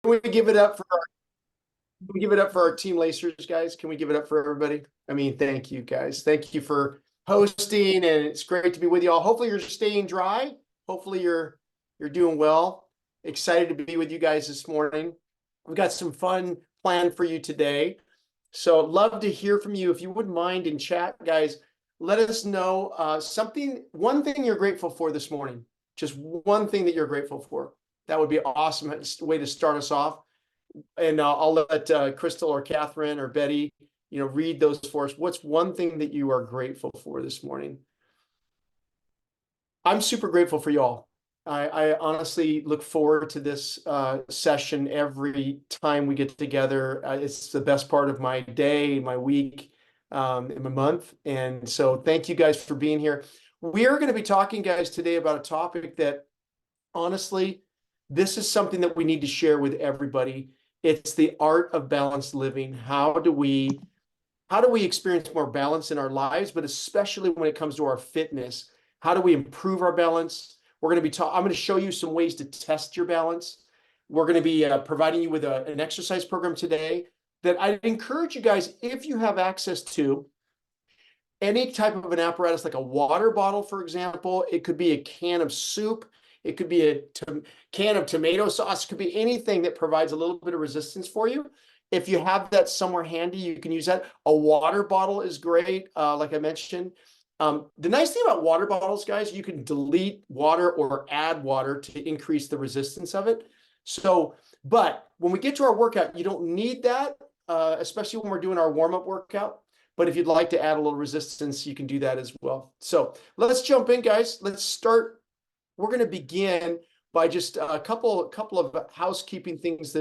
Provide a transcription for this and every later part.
we give it up for can we give it up for our team Lacers, guys? Can we give it up for everybody? I mean, thank you, guys. Thank you for hosting, and it's great to be with you all. Hopefully, you're staying dry. Hopefully, you're doing well. Excited to be with you guys this morning. We've got some fun planned for you today. So, love to hear from you. If you wouldn't mind in chat, guys, let us know one thing you're grateful for this morning. Just one thing that you're grateful for. That would be awesome. It's a way to start us off. And I'll let Crystal or Catherine or Betty, read those for us. What's one thing that you are grateful for this morning? I'm super grateful for y'all. I honestly look forward to this session every time we get together. It's the best part of my day, my week, and my month. And so thank you guys for being here. We are going to be talking, guys, today about a topic that honestly, this is something that we need to share with everybody. It's the art of balanced living. How do we experience more balance in our lives, but especially when it comes to our fitness? How do we improve our balance? I'm going to show you some ways to test your balance. We're going to be providing you with an exercise program today that I'd encourage you guys, if you have access to any type of an apparatus, like a water bottle, for example. It could be a can of soup. It could be a can of tomato sauce. It could be anything that provides a little bit of resistance for you. If you have that somewhere handy, you can use that. A water bottle is great, like I mentioned. The nice thing about water bottles, guys, you can delete water or add water to increase the resistance of it. But when we get to our workout, you don't need that, especially when we're doing our warm-up workout. But if you'd like to add a little resistance, you can do that as well. So let's jump in, guys. Let's start. We're going to begin by just a couple of housekeeping things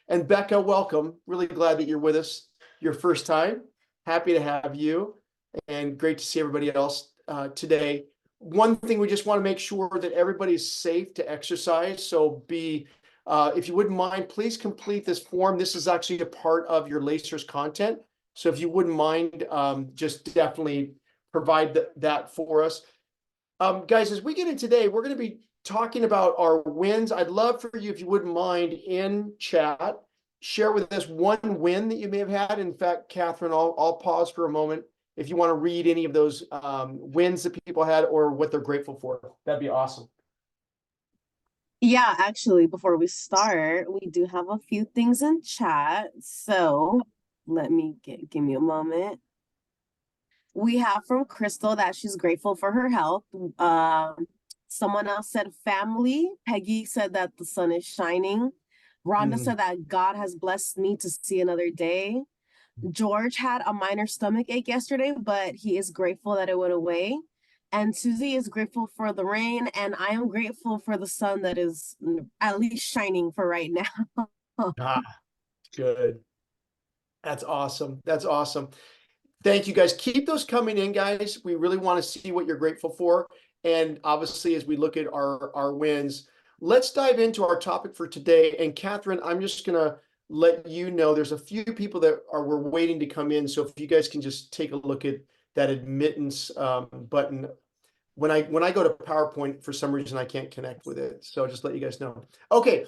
and Becca, welcome. Really glad that you're with us your first time. Happy to have you, and great to see everybody else today. One thing, we just want to make sure that everybody's safe to exercise. So if you wouldn't mind, please complete this form. This is actually a part of your Lacers content. So if you wouldn't mind, just definitely provide that for us. Guys, as we get in today, we're going to be talking about our wins. I'd love for you, if you wouldn't mind, in chat, share with us one win that you may have had. In fact, Catherine, I'll pause for a moment. If you want to read any of those wins that people had or what they're grateful for, that'd be awesome. Yeah, actually, before we start, we do have a few things in chat. So give me a moment. We have from Crystal that she's grateful for her health. Someone else said family. Peggy said that the sun is shining. Rhonda said that God has blessed me to see another day. George had a minor stomach ache yesterday, but he is grateful that it went away. And Susie is grateful for the rain, and I am grateful for the sun that is at least shining for right now. Good. That's awesome. That's awesome. Thank you, guys. Keep those coming in, guys. We really want to see what you're grateful for. And obviously, as we look at our wins, let's dive into our topic for today. And Catherine, I'm just going to let you know there's a few people that we're waiting to come in. So if you guys can just take a look at that admittance button. When I go to PowerPoint, for some reason, I can't connect with it. So just let you guys know. Okay,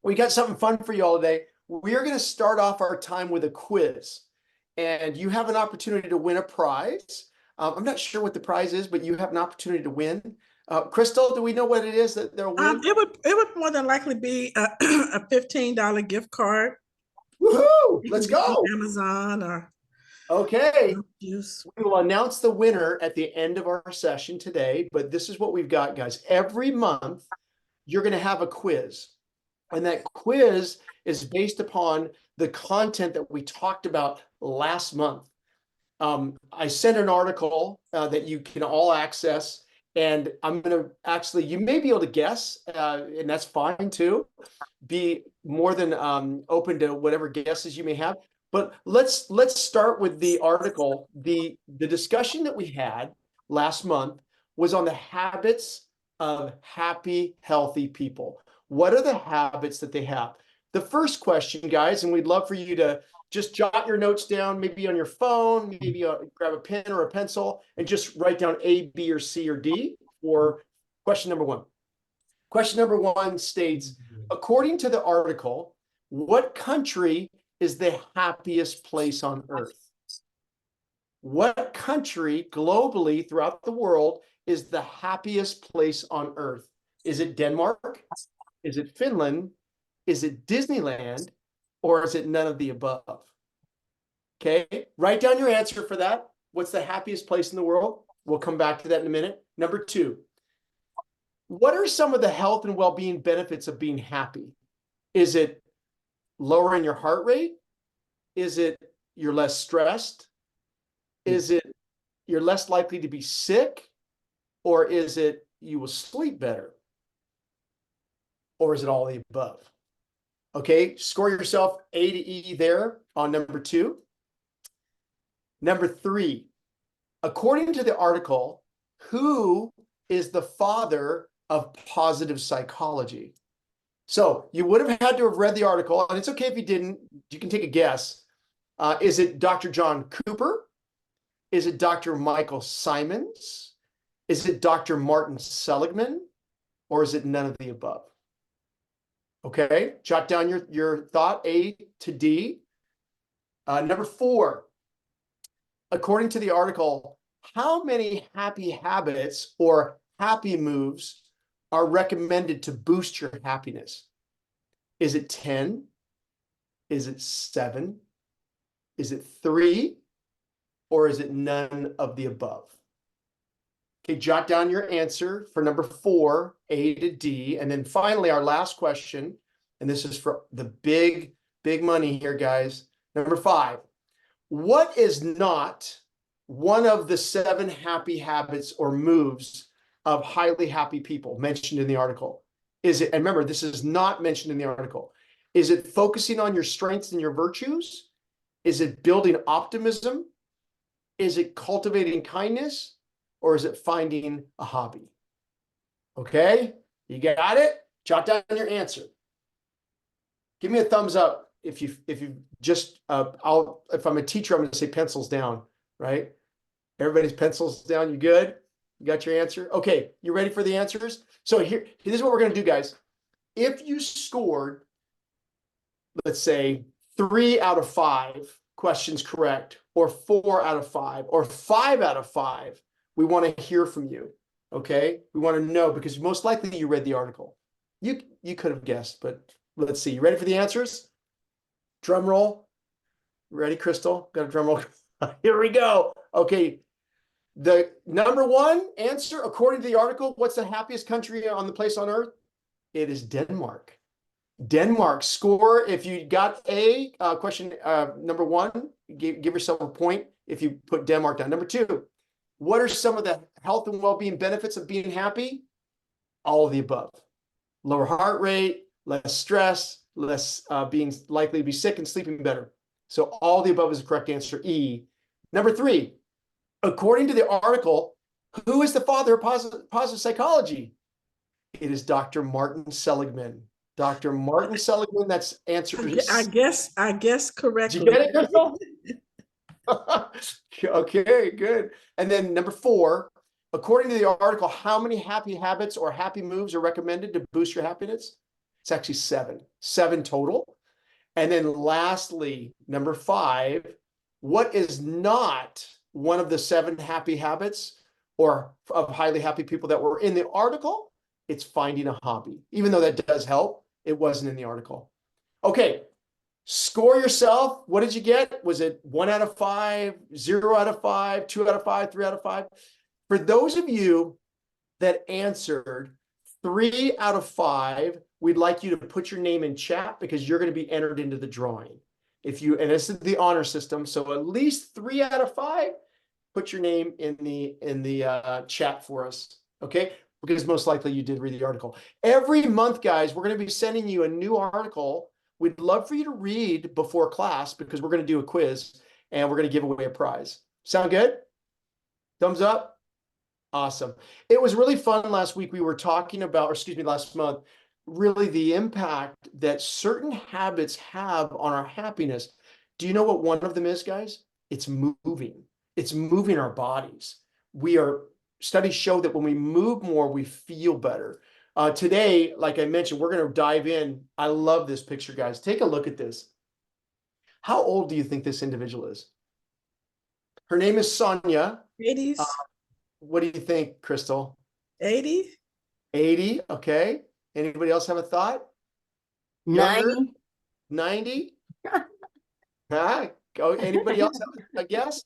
we got something fun for you all today. We are going to start off our time with a quiz. And you have an opportunity to win a prize. I'm not sure what the prize is, but you have an opportunity to win. Crystal, do we know what it is that they'll win? It would more than likely be a $15 gift card. Woohoo! Let's go. Amazon or okay. We will announce the winner at the end of our session today. But this is what we've got, guys. Every month, you're going to have a quiz, and that quiz is based upon the content that we talked about last month. I sent an article that you can all access, and I'm going to you may be able to guess, and that's fine too. Be more than open to whatever guesses you may have. But let's start with the article. The discussion that we had last month was on the habits of happy, healthy people. What are the habits that they have? The first question, guys, and we'd love for you to just jot your notes down, maybe on your phone, maybe grab a pen or a pencil, and just write down A, B, or C, or D for question number one. Question number one states, according to the article, What country is the happiest place on earth? What country globally throughout the world is the happiest place on earth? Is it Denmark? Is it Finland? Is it Disneyland? Or is it none of the above? Okay, write down your answer for that. What's the happiest place in the world? We'll come back to that in a minute. Number 2, what are some of the health and well-being benefits of being happy? Is it lowering your heart rate? Is it you're less stressed? Is it you're less likely to be sick? Or is it you will sleep better? Or is it all the above? Okay, score yourself A to E there on number 2. Number 3, according to the article, who is the father of positive psychology? So you would have had to have read the article, and it's okay if you didn't. You can take a guess. Is it Dr. John Cooper? Is it Dr. Michael Simons? Is it Dr. Martin Seligman? Or is it none of the above? Okay, jot down your thought, A to D. Number 4, according to the article, how many happy habits or happy moves are recommended to boost your happiness? Is it 10? Is it 7? Is it 3? Or is it none of the above? Okay, jot down your answer for number 4, A to D. And then finally, our last question, and this is for the big money here, guys. Number 5, what is not one of the 7 happy habits or moves of highly happy people mentioned in the article? Is it, and remember, this is not mentioned in the article. Is it focusing on your strengths and your virtues? Is it building optimism? Is it cultivating kindness? Or is it finding a hobby? Okay, you got it? Jot down your answer. Give me a thumbs up if you just if I'm a teacher, I'm going to say pencils down, right? Everybody's pencils down. You good? You got your answer? Okay, you ready for the answers? So here, this is what we're going to do, guys. If you scored, let's say 3 out of 5 questions correct, or 4 out of 5, or 5 out of 5, we want to hear from you. Okay, we want to know, because most likely you read the article. You could have guessed, but let's see. You ready for the answers? Drum roll. Ready, Crystal? Got a drum roll. Here we go. Okay. The number 1 answer, according to the article, what's the happiest country on the place on earth? It is Denmark. Denmark. Score if you got a question number 1, give yourself a point if you put Denmark down. Number 2, what are some of the health and well-being benefits of being happy? All of the above. Lower heart rate, less stress, less being likely to be sick, and sleeping better. So all of the above is the correct answer, E. Number 3, according to the article, who is the father of positive psychology? It is Dr. Martin Seligman. Dr. Martin Seligman, that's answer. I guess correctly. Did you get it, Crystal? Okay, good. And then number 4, according to the article, how many happy habits or happy moves are recommended to boost your happiness? It's actually 7 total. And then lastly, number 5, what is not one of the 7 happy habits or of highly happy people that were in the article? It's finding a hobby. Even though that does help, it wasn't in the article. Okay, score yourself. What did you get? Was it 1 out of 5, 0 out of 5, 2 out of 5, 3 out of 5? For those of you that answered 3 out of 5, we'd like you to put your name in chat, because you're going to be entered into the drawing. If you, and this is the honor system, so at least 3 out of 5, put your name in the chat for us, okay? Because most likely you did read the article. Every month, guys, we're going to be sending you a new article. We'd love for you to read before class, because we're going to do a quiz and we're going to give away a prize. Sound good? Thumbs up? Awesome. It was really fun last week. We were talking about, or excuse me, last month, really the impact that certain habits have on our happiness. Do you know what one of them is, guys? It's moving. It's moving our bodies. Studies show that when we move more, we feel better. Today, like I mentioned, we're going to dive in. I love this picture, guys. Take a look at this. How old do you think this individual is? Her name is Sonia. 80s, What do you think, Crystal? 80? 80, okay. Anybody else have a thought? Younger? 90. 90? Huh? Go, anybody else have a guess?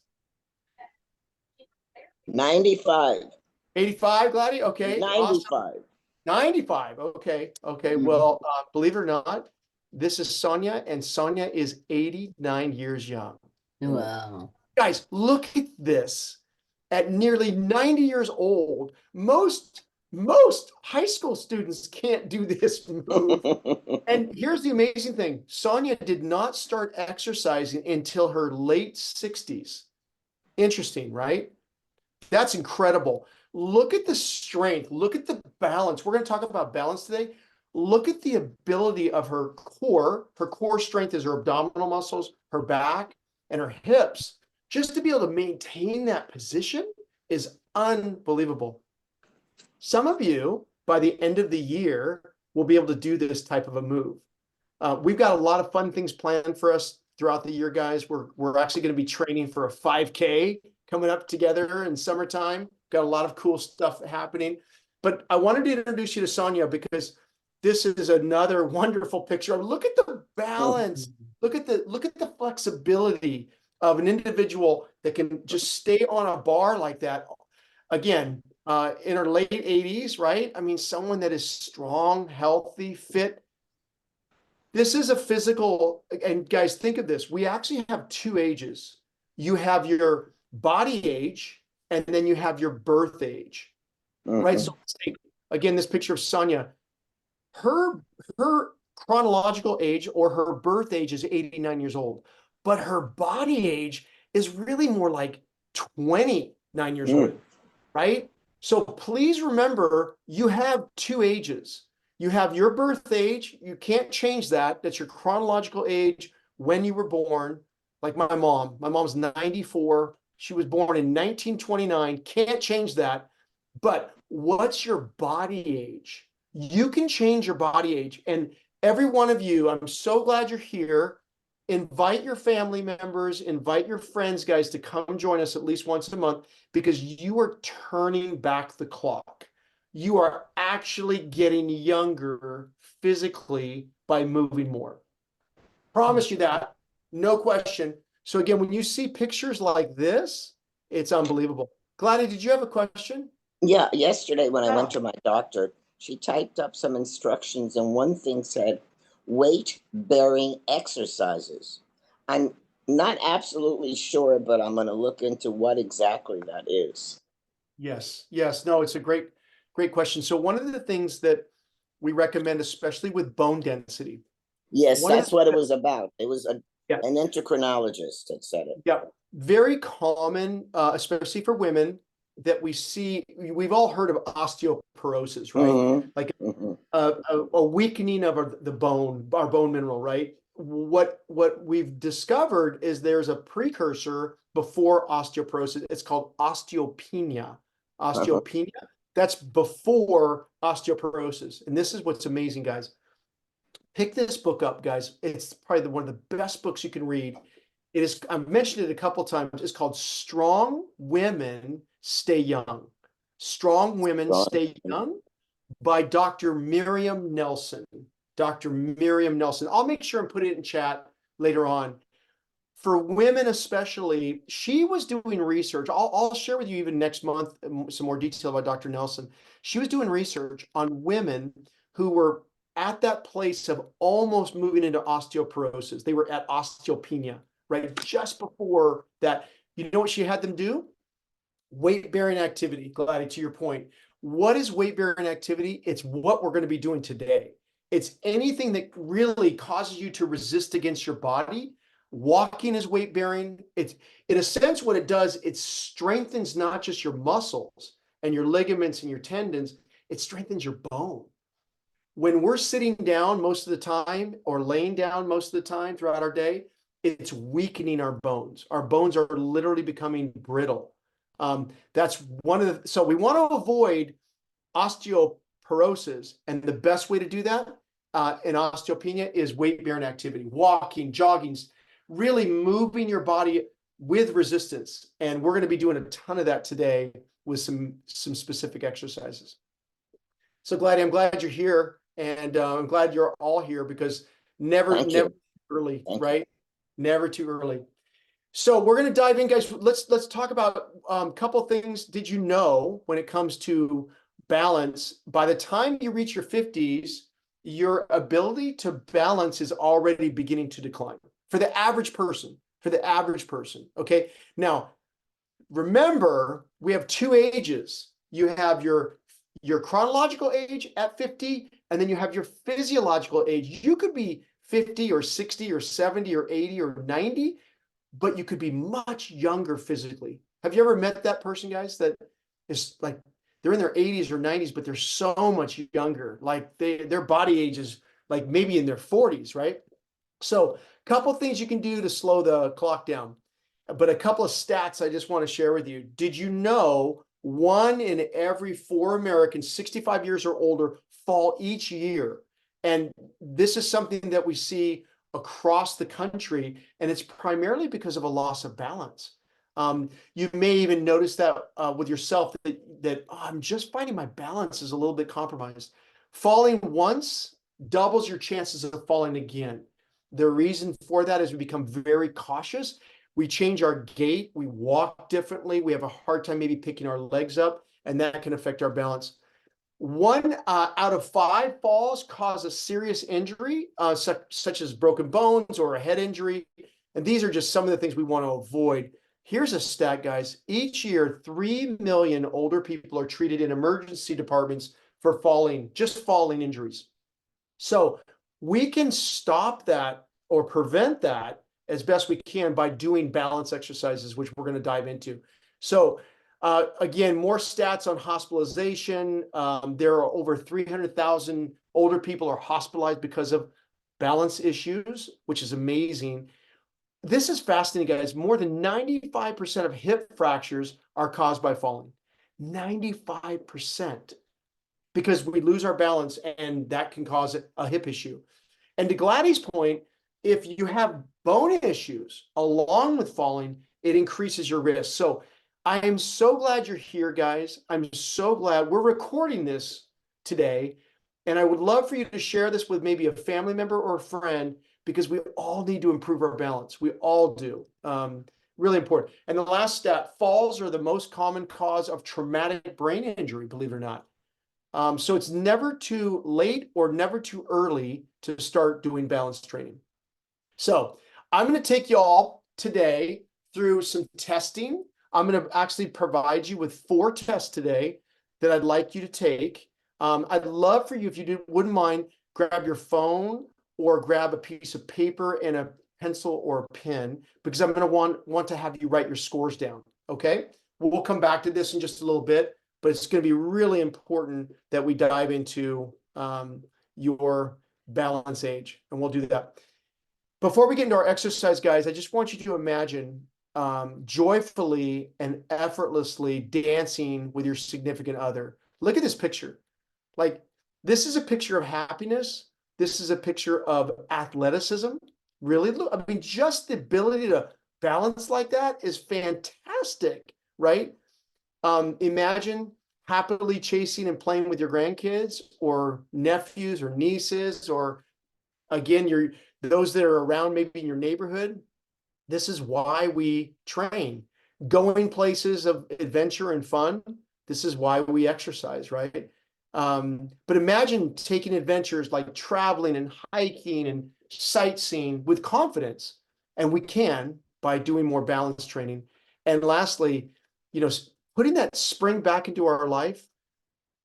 95. 85, Gladys? Okay, awesome. 95. 95. Okay. Okay. Mhm. Well, believe it or not, this is Sonia, and Sonia is 89 years young. Wow. Guys, look at this. At nearly 90 years old, most high school students can't do this move. And here's the amazing thing. Sonia did not start exercising until her late 60s. Interesting, right? That's incredible. Look at the strength. Look at the balance. We're going to talk about balance today. Look at the ability of her core. Her core strength is her abdominal muscles, her back, and her hips. Just to be able to maintain that position is unbelievable. Some of you, by the end of the year, will be able to do this type of a move. We've got a lot of fun things planned for us throughout the year, guys. We're actually going to be training for a 5K coming up together in summertime. Got a lot of cool stuff happening. But I wanted to introduce you to Sonia because this is another wonderful picture. Look at the balance. Look at the flexibility of an individual that can just stay on a bar like that. Again, in her late 80s, right? I mean, someone that is strong, healthy, fit. This is a physical, and guys, think of this. We actually have two ages. You have your body age, and then you have your birth age, right? So let's take, again, this picture of Sonia. Her chronological age or her birth age is 89 years old, but her body age is really more like 29 years old, right? So please remember, you have two ages. You have your birth age. You can't change that. That's your chronological age when you were born. Like my mom. My mom's 94. She was born in 1929. Can't change that. But what's your body age? You can change your body age. And every one of you, I'm so glad you're here. Invite your family members, invite your friends, guys, to come join us at least once a month because you are turning back the clock. You are actually getting younger physically by moving more. Promise you that, no question. So again, when you see pictures like this, it's unbelievable. Gladys, did you have a question? Yeah, yesterday when I went Yeah. to my doctor, she typed up some instructions, and one thing said weight-bearing exercises. I'm not absolutely sure, but I'm going to look into what exactly that is. Yes, yes. No, it's a great question. So one of the things that we recommend, especially with bone density. Yes, One of that's the- what it was about. It was Yeah. an endocrinologist that said it. Yeah, very common, especially for women, that we see. We've all heard of osteoporosis, right? Mhm, Like mhm. a weakening of the bone, our bone mineral, right? What we've discovered is there's a precursor before osteoporosis. It's called osteopenia. Osteopenia, that's before osteoporosis. And this is what's amazing, guys. Pick this book up, guys. It's probably one of the best books you can read. It is, I've mentioned it a couple times. It's called Strong Women Stay Young. Strong Women Stay Young by Dr. Miriam Nelson. Dr. Miriam Nelson. I'll make sure and put it in chat later on. For women especially, she was doing research. I'll share with you even next month some more detail about Dr. Nelson. She was doing research on women who were at that place of almost moving into osteoporosis. They were at osteopenia, right? Just before that. You know what she had them do? Weight-bearing activity. Gladys, to your point. What is weight-bearing activity? It's what we're going to be doing today. It's anything that really causes you to resist against your body. Walking is weight-bearing. It's, in a sense, what it does, it strengthens not just your muscles and your ligaments and your tendons, it strengthens your bone. When we're sitting down most of the time or laying down most of the time throughout our day, it's weakening our bones. Our bones are literally becoming brittle. That's one of the, so we want to avoid osteoporosis osteoporosis. And the best way to do that in osteopenia is weight-bearing activity, walking, jogging, really moving your body with resistance. And we're going to be doing a ton of that today with some specific exercises. So Gladys, I'm glad you're here, and I'm glad you're all here, because never too early, right? Never too early. So we're going to dive in, guys. Let's talk about a couple things. Did you know, when it comes to balance, by the time you reach your 50s, your ability to balance is already beginning to decline for the average person. Okay. Now, remember, we have two ages. You have your chronological age at 50, and then you have your physiological age. You could be 50 or 60 or 70 or 80 or 90, but you could be much younger physically. Have you ever met that person, guys, that is like, they're in their 80s or 90s, but they're so much younger. Like their body age is like maybe in their 40s, right? So a couple things you can do to slow the clock down, but a couple of stats I just want to share with you. Did you know 1 in every 4 Americans 65 years or older fall each year? And this is something that we see across the country, and it's primarily because of a loss of balance. You may even notice that with yourself, that oh, I'm just finding my balance is a little bit compromised. Falling once doubles your chances of falling again. The reason for that is we become very cautious. We change our gait, we walk differently, we have a hard time maybe picking our legs up, and that can affect our balance. 1 out of 5 falls cause a serious injury, such as broken bones or a head injury. And these are just some of the things we want to avoid. Here's a stat, guys. Each year, 3 million older people are treated in emergency departments for falling injuries. So we can stop that or prevent that as best we can by doing balance exercises, which we're going to dive into. So again, more stats on hospitalization. There are over 300,000 older people are hospitalized because of balance issues, which is amazing. This is fascinating, guys. More than 95% of hip fractures are caused by falling. 95%. Because we lose our balance, and that can cause a hip issue. And to Gladys' point, if you have bone issues along with falling, it increases your risk. So I am so glad you're here, guys. I'm so glad we're recording this today. And I would love for you to share this with maybe a family member or a friend, because we all need to improve our balance. We all do. Really important. And the last stat, falls are the most common cause of traumatic brain injury, believe it or not. So it's never too late or never too early to start doing balance training. So I'm going to take you all today through some testing. I'm going to actually provide you with 4 tests today that I'd like you to take. I'd love for you, if you wouldn't mind, grab your phone or grab a piece of paper and a pencil or a pen, because I'm going to want to have you write your scores down. Okay. We'll come back to this in just a little bit, but it's going to be really important that we dive into your balance age, and we'll do that. Before we get into our exercise, guys, I just want you to imagine joyfully and effortlessly dancing with your significant other. Look at this picture. Like, this is a picture of happiness. This is a picture of athleticism. Really, look, I mean, just the ability to balance like that is fantastic, right? Imagine happily chasing and playing with your grandkids or nephews or nieces, or again, those that are around maybe in your neighborhood. This is why we train. Going places of adventure and fun. This is why we exercise, right? But imagine taking adventures like traveling and hiking and sightseeing with confidence. And we can by doing more balance training. And lastly, putting that spring back into our life.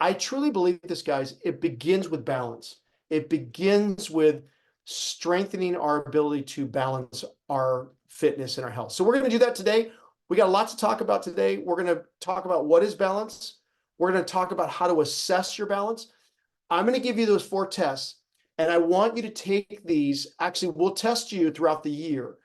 I truly believe this, guys. It begins with balance. It begins with strengthening our ability to balance our fitness and our health. So we're going to do that today. We got a lot to talk about today. We're going to talk about what is balance. We're going to talk about how to assess your balance. I'm going to give you those 4 tests, and I want you to take these. Actually, we'll test you throughout the year,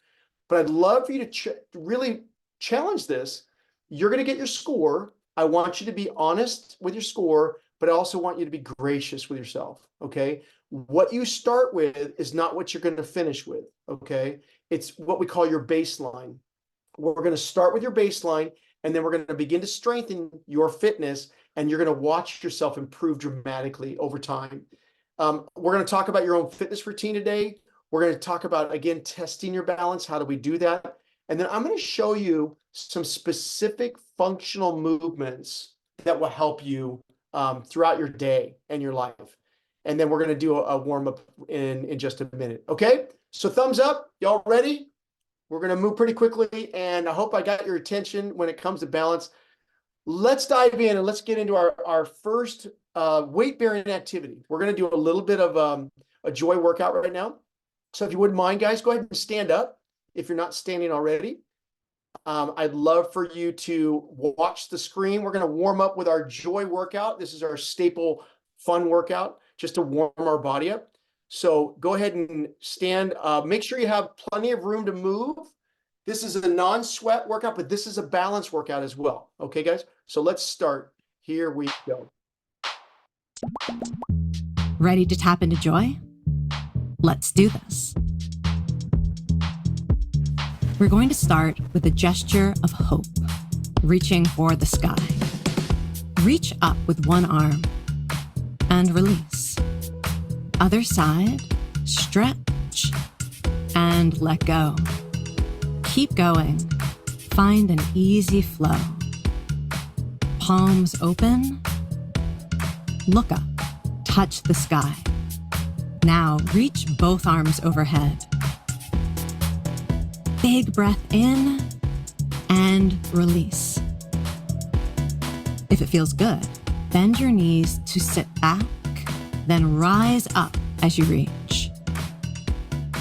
but I'd love for you to really challenge this. You're going to get your score. I want you to be honest with your score, but I also want you to be gracious with yourself, okay? What you start with is not what you're going to finish with, okay? It's what we call your baseline. We're going to start with your baseline, and then we're going to begin to strengthen your fitness, and you're going to watch yourself improve dramatically over time. We're going to talk about your own fitness routine today. We're going to talk about, again, testing your balance. How do we do that? And then I'm going to show you some specific functional movements that will help you throughout your day and your life. And then we're going to do a warm-up in just a minute. Okay? So thumbs up. Y'all ready? We're going to move pretty quickly, and I hope I got your attention when it comes to balance. Let's dive in and let's get into our first weight-bearing activity. We're going to do a little bit of a joy workout right now. So if you wouldn't mind, guys, go ahead and stand up if you're not standing already. I'd love for you to watch the screen. We're going to warm up with our joy workout. This is our staple fun workout just to warm our body up. So go ahead and stand. Make sure you have plenty of room to move. This is a non-sweat workout, but this is a balance workout as well. Okay, guys? So let's start. Here we go. Ready to tap into joy? Let's do this. We're going to start with a gesture of hope, reaching for the sky. Reach up with one arm and release. Other side, stretch and let go. Keep going. Find an easy flow. Palms open. Look up. Touch the sky. Now reach both arms overhead. Big breath in and release. If it feels good, bend your knees to sit back, then rise up as you reach.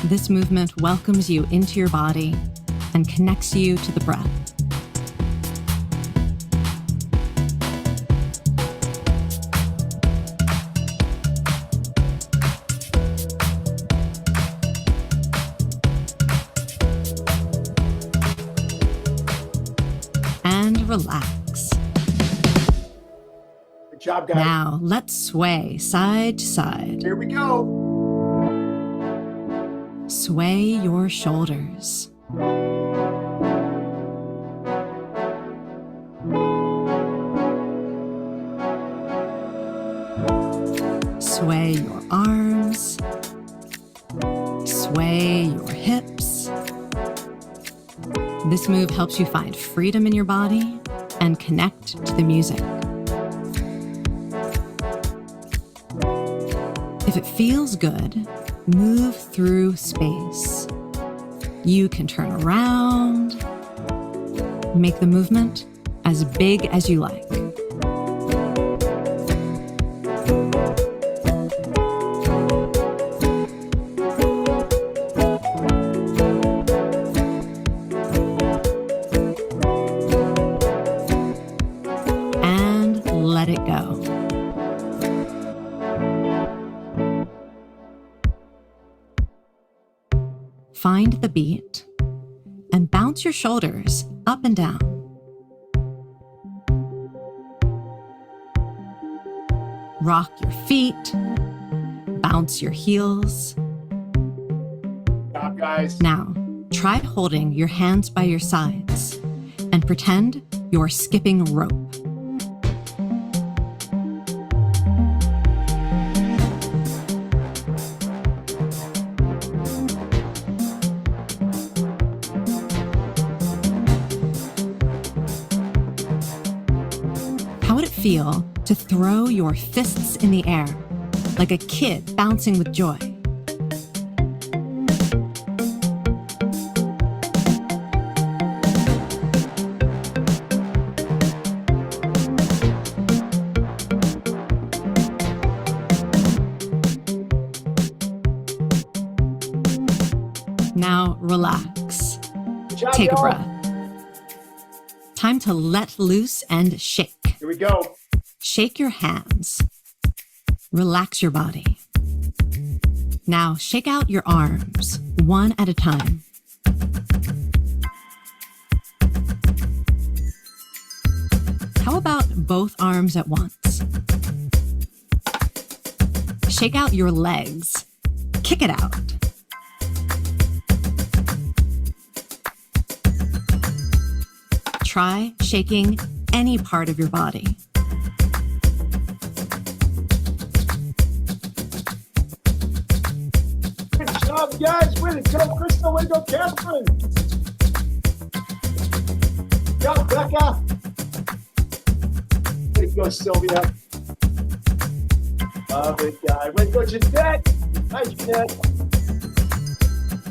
This movement welcomes you into your body and connects you to the breath. And relax. Good job, guys. Now let's sway side to side. Here we go. Sway your shoulders. Sway your arms. Sway your hips. This move helps you find freedom in your body and connect to the music. If it feels good, move through space. You can turn around, make the movement as big as you like. And let it go. Find the beat and bounce your shoulders up and down. Rock your feet, bounce your heels. Good job, guys. Now, try holding your hands by your sides and pretend you're skipping rope. How would it feel to throw your fists in the air like a kid bouncing with joy? Now relax. Good job, Take a y'all. breath. Time to let loose and shake. Here we go. Shake your hands. Relax your body. Now shake out your arms, one at a time. How about both arms at once? shake out your legs. Kick it out. Try shaking any part of your body. Good job, guys. Way to go, Crystal. Way to go, Catherine. Good job, Becca. Way to go, Sylvia. Love it, guys. Way to go, Jeanette. Hi, Jeanette.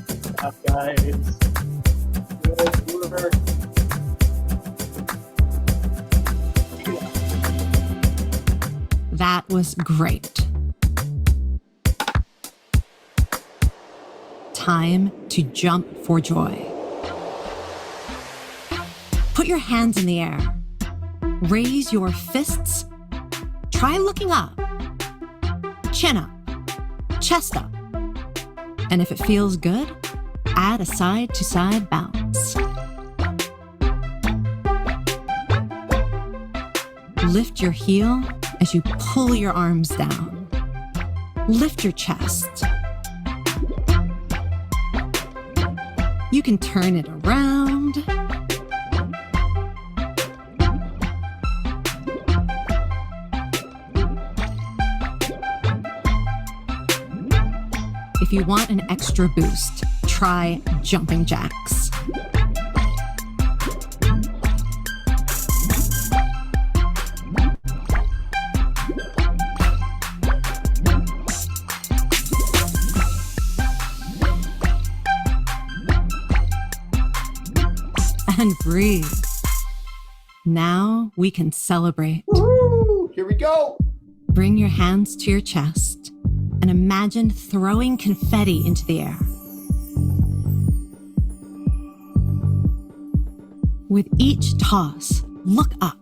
Good job, guys. Good work. That was great. Time to jump for joy. Put your hands in the air. Raise your fists. Try looking up. Chin up. Chest up. And if it feels good, add a side-to-side bounce. Lift your heel as you pull your arms down. Lift your chest. You can turn it around. If you want an extra boost, try jumping jacks. And breathe. Now we can celebrate. Woo! Here we go. Bring your hands to your chest and imagine throwing confetti into the air. With each toss, look up.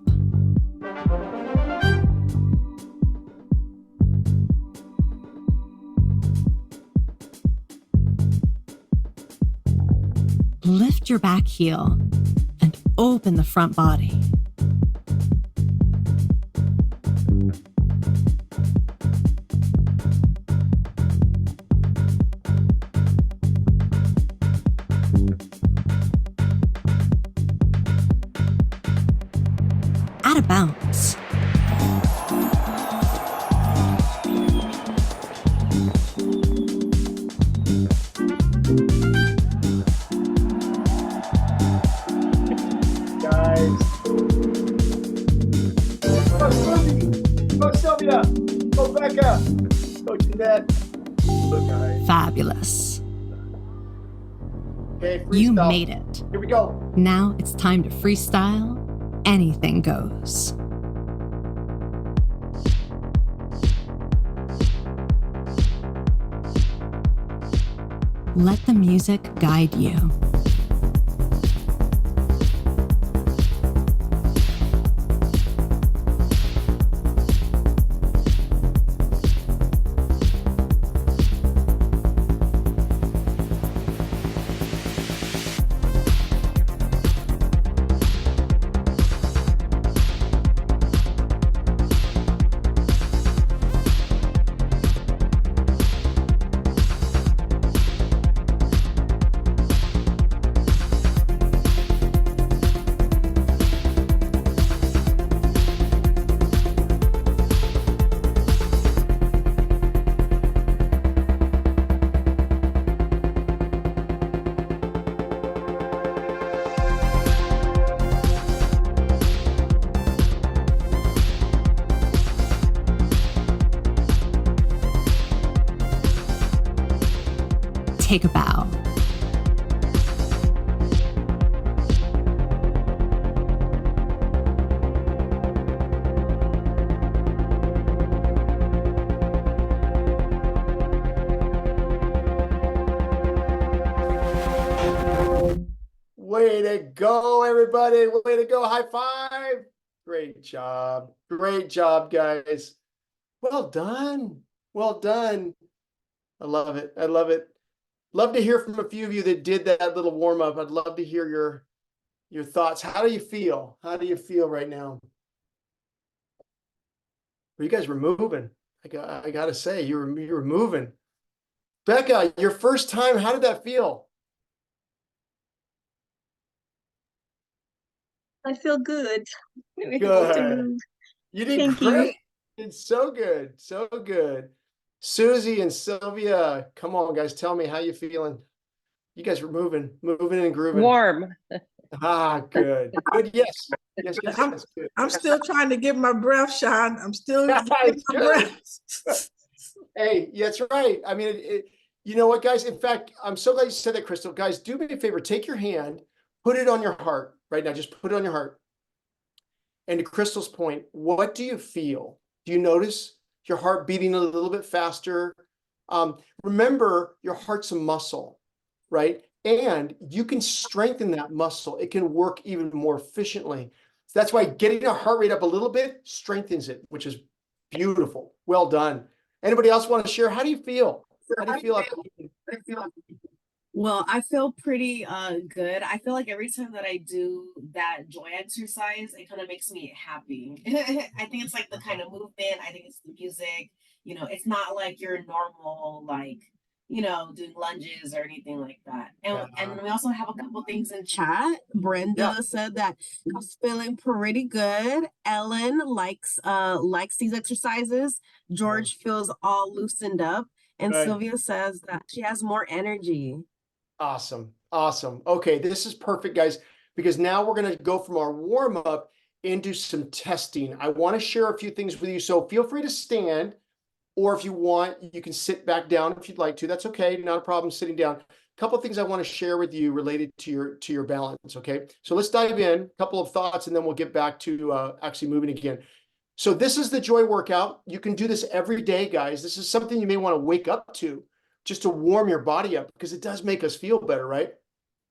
Lift your back heel and open the front body. Add a bounce. Guys. Go, Sylvie. Go, Sylvia. Go, Becca. Go, Jeanette. Look, guys. Fabulous. Okay, You freestyle. made it. Here we go. Now it's time to freestyle. Anything goes. Let the music guide you. Take a bow. Way to go, everybody. Way to go. High five. Great job. Great job, guys. Well done. Well done. I love it. I love it. Love to hear from a few of you that did that little warm up. I'd love to hear your thoughts. How do you feel? How do you feel right now? Well, you guys were moving. I gotta say, you were moving. Becca, your first time, how did that feel? I feel good. Able to Good. move. You did Thank you. great. It's so good. So good. Susie and Sylvia, come on, guys. Tell me how you feeling. You guys were moving and grooving. Warm. Ah, good. Good. Yes. Yes, yes, I'm- yes. Good. I'm still trying to get my breath, Sean. I'm still That's getting my good. breath. Hey, that's right. I mean, you know what, guys? In fact, I'm so glad you said that, Crystal. Guys, do me a favor. Take your hand, put it on your heart right now. Just put it on your heart. And to Crystal's point, what do you feel? Do you notice your heart beating a little bit faster? Remember, your heart's a muscle, right? And you can strengthen that muscle. It can work even more efficiently. So that's why getting our heart rate up a little bit strengthens it, which is beautiful. Well done. Anybody else want to share? How do you feel? How do you feel? Well, I feel pretty good. I feel like every time that I do that joy exercise, it kind of makes me happy. I think it's like the kind of movement, I think it's the music, it's not like your normal like, doing lunges or anything like that. And we also have a couple things in chat. Brenda said that I was feeling pretty good. Ellen likes these exercises. George feels all loosened up. And Good. Sylvia says that she has more energy. Awesome. Awesome. Okay, this is perfect, guys, because now we're going to go from our warm up into some testing. I want to share a few things with you. So feel free to stand, or if you want, you can sit back down if you'd like to. That's okay. Not a problem sitting down. A couple of things I want to share with you related to your balance. Okay, so let's dive in. A couple of thoughts, and then we'll get back to actually moving again. So this is the joy workout. You can do this every day, guys. This is something you may want to wake up to, just to warm your body up, because it does make us feel better, right? A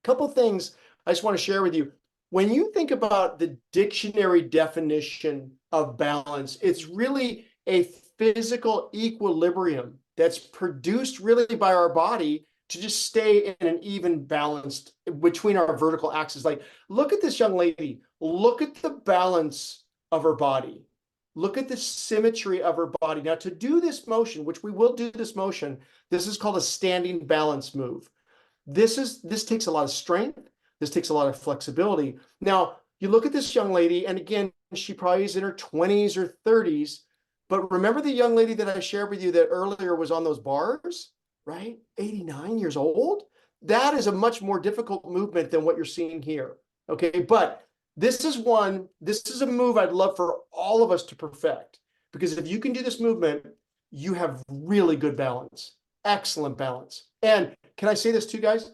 couple things I just want to share with you. When you think about the dictionary definition of balance, it's really a physical equilibrium that's produced really by our body to just stay in an even balanced between our vertical axis. Like, look at this young lady. Look at the balance of her body. Look at the symmetry of her body. Now, to do this motion, which we will do this motion, this is called a standing balance move. This takes a lot of strength. This takes a lot of flexibility. Now, you look at this young lady, and again, she probably is in her 20s or 30s. But remember the young lady that I shared with you that earlier was on those bars, right? 89 years old. That is a much more difficult movement than what you're seeing here. Okay, but this is a move I'd love for all of us to perfect, because if you can do this movement, you have really good balance, excellent balance. And can I say this too, guys?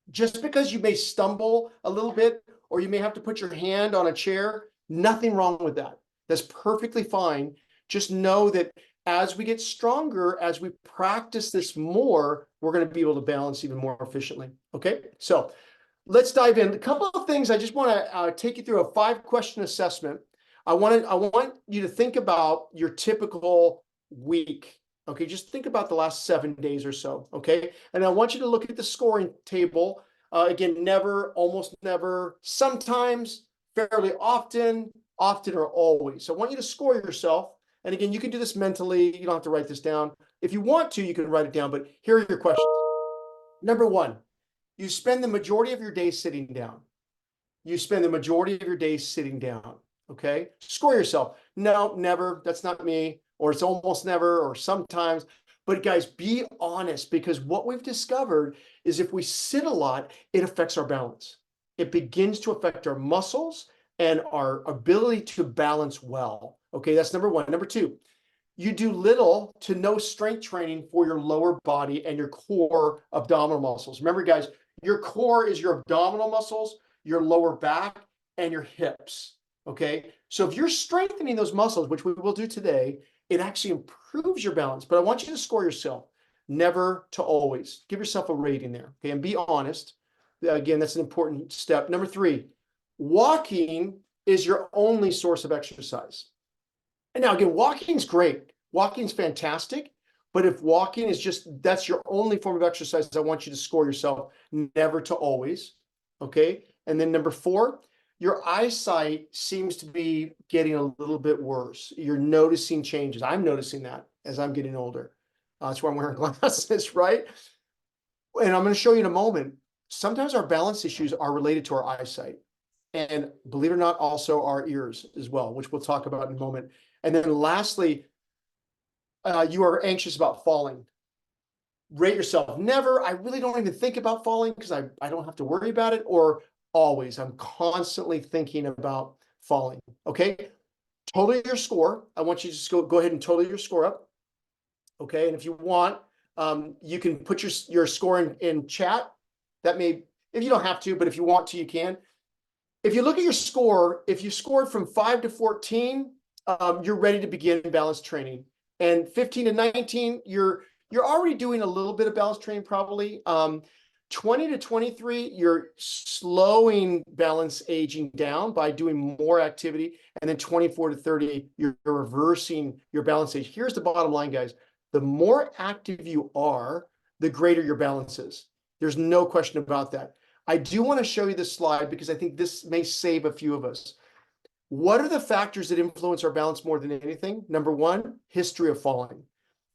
Just because you may stumble a little bit, or you may have to put your hand on a chair, nothing wrong with that. That's perfectly fine. Just know that as we get stronger, as we practice this more, we're going to be able to balance even more efficiently. Okay, so let's dive in. A couple of things I just want to take you through a 5-question assessment. I want you to think about your typical week. Okay, just think about the last 7 days or so. Okay, and I want you to look at the scoring table. Again, never, almost never, sometimes, fairly often, often or always. So I want you to score yourself. And again, you can do this mentally. You don't have to write this down. If you want to, you can write it down. But here are your questions. Number 1. You spend the majority of your day sitting down. You spend the majority of your day sitting down. Okay. Score yourself. No, never. That's not me. Or it's almost never, or sometimes. But guys, be honest, because what we've discovered is if we sit a lot, it affects our balance. It begins to affect our muscles and our ability to balance well. Okay. That's number 1. Number 2. You do little to no strength training for your lower body and your core abdominal muscles. Remember, guys, your core is your abdominal muscles, your lower back, and your hips. Okay. So if you're strengthening those muscles, which we will do today, it actually improves your balance. But I want you to score yourself. Never to always. Give yourself a rating there. Okay. And be honest. Again, that's an important step. Number 3, walking is your only source of exercise. And now again, walking's great. Walking's fantastic. But if walking is that's your only form of exercise, I want you to score yourself never to always. Okay. And then number 4, your eyesight seems to be getting a little bit worse. You're noticing changes. I'm noticing that. as I'm getting older. That's why I'm wearing glasses, right? And I'm going to show you in a moment. Sometimes our balance issues are related to our eyesight. And believe it or not, also our ears as well, which we'll talk about in a moment. And then lastly, you are anxious about falling. Rate yourself never. I really don't even think about falling because I don't have to worry about it, or always. I'm constantly thinking about falling. Okay. Total your score. I want you to just go ahead and total your score up. Okay. And if you want, you can put your score in chat. That may, if you don't have to, but if you want to, you can. If you look at your score, if you scored from 5 to 14, you're ready to begin balance training. And 15 to 19, you're already doing a little bit of balance training probably. 20 to 23, you're slowing balance aging down by doing more activity. And then 24 to 30, you're reversing your balance age. Here's the bottom line, guys. The more active you are, the greater your balance is. There's no question about that. I do want to show you this slide because I think this may save a few of us. What are the factors that influence our balance more than anything? Number one, history of falling.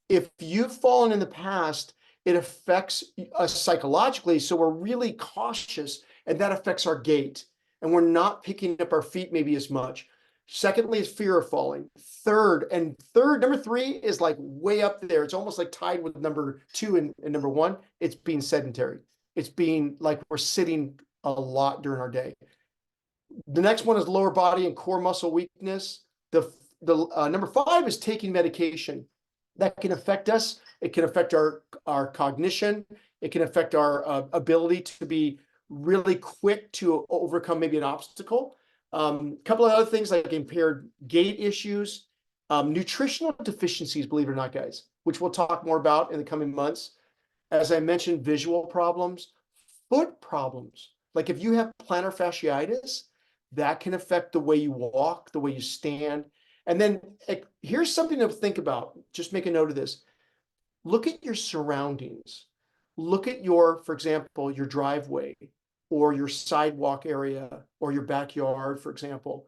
If you've fallen in the past, it affects us psychologically. So we're really cautious, and that affects our gait. And we're not picking up our feet maybe as much. Secondly, is fear of falling. Number three is like way up there. It's almost like tied with number two and number one. It's being sedentary. It's being like we're sitting a lot during our day. The next one is lower body and core muscle weakness. The number five is taking medication. That can affect us. It can affect our cognition. It can affect our ability to be really quick to overcome maybe an obstacle. Couple of other things like impaired gait issues, nutritional deficiencies, believe it or not, guys, which we'll talk more about in the coming months. As I mentioned, visual problems, foot problems. Like if you have plantar fasciitis, that can affect the way you walk, the way you stand. And then here's something to think about. Just make a note of this. Look at your surroundings. Look at for example, your driveway or your sidewalk area or your backyard, for example.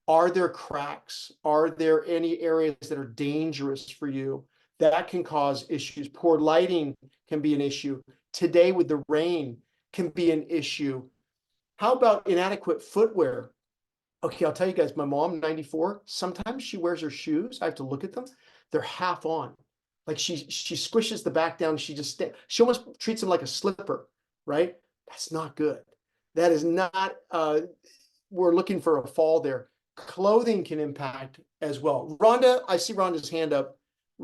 Are there cracks? Are there any areas that are dangerous for you? That can cause issues. Poor lighting can be an issue. Today with the rain can be an issue. How about inadequate footwear? Okay, I'll tell you guys, my mom, 94, sometimes she wears her shoes. I have to look at them. They're half on. Like she squishes the back down. She almost treats them like a slipper, right? That's not good. That is not, we're looking for a fall there. Clothing can impact as well. Rhonda, I see Rhonda's hand up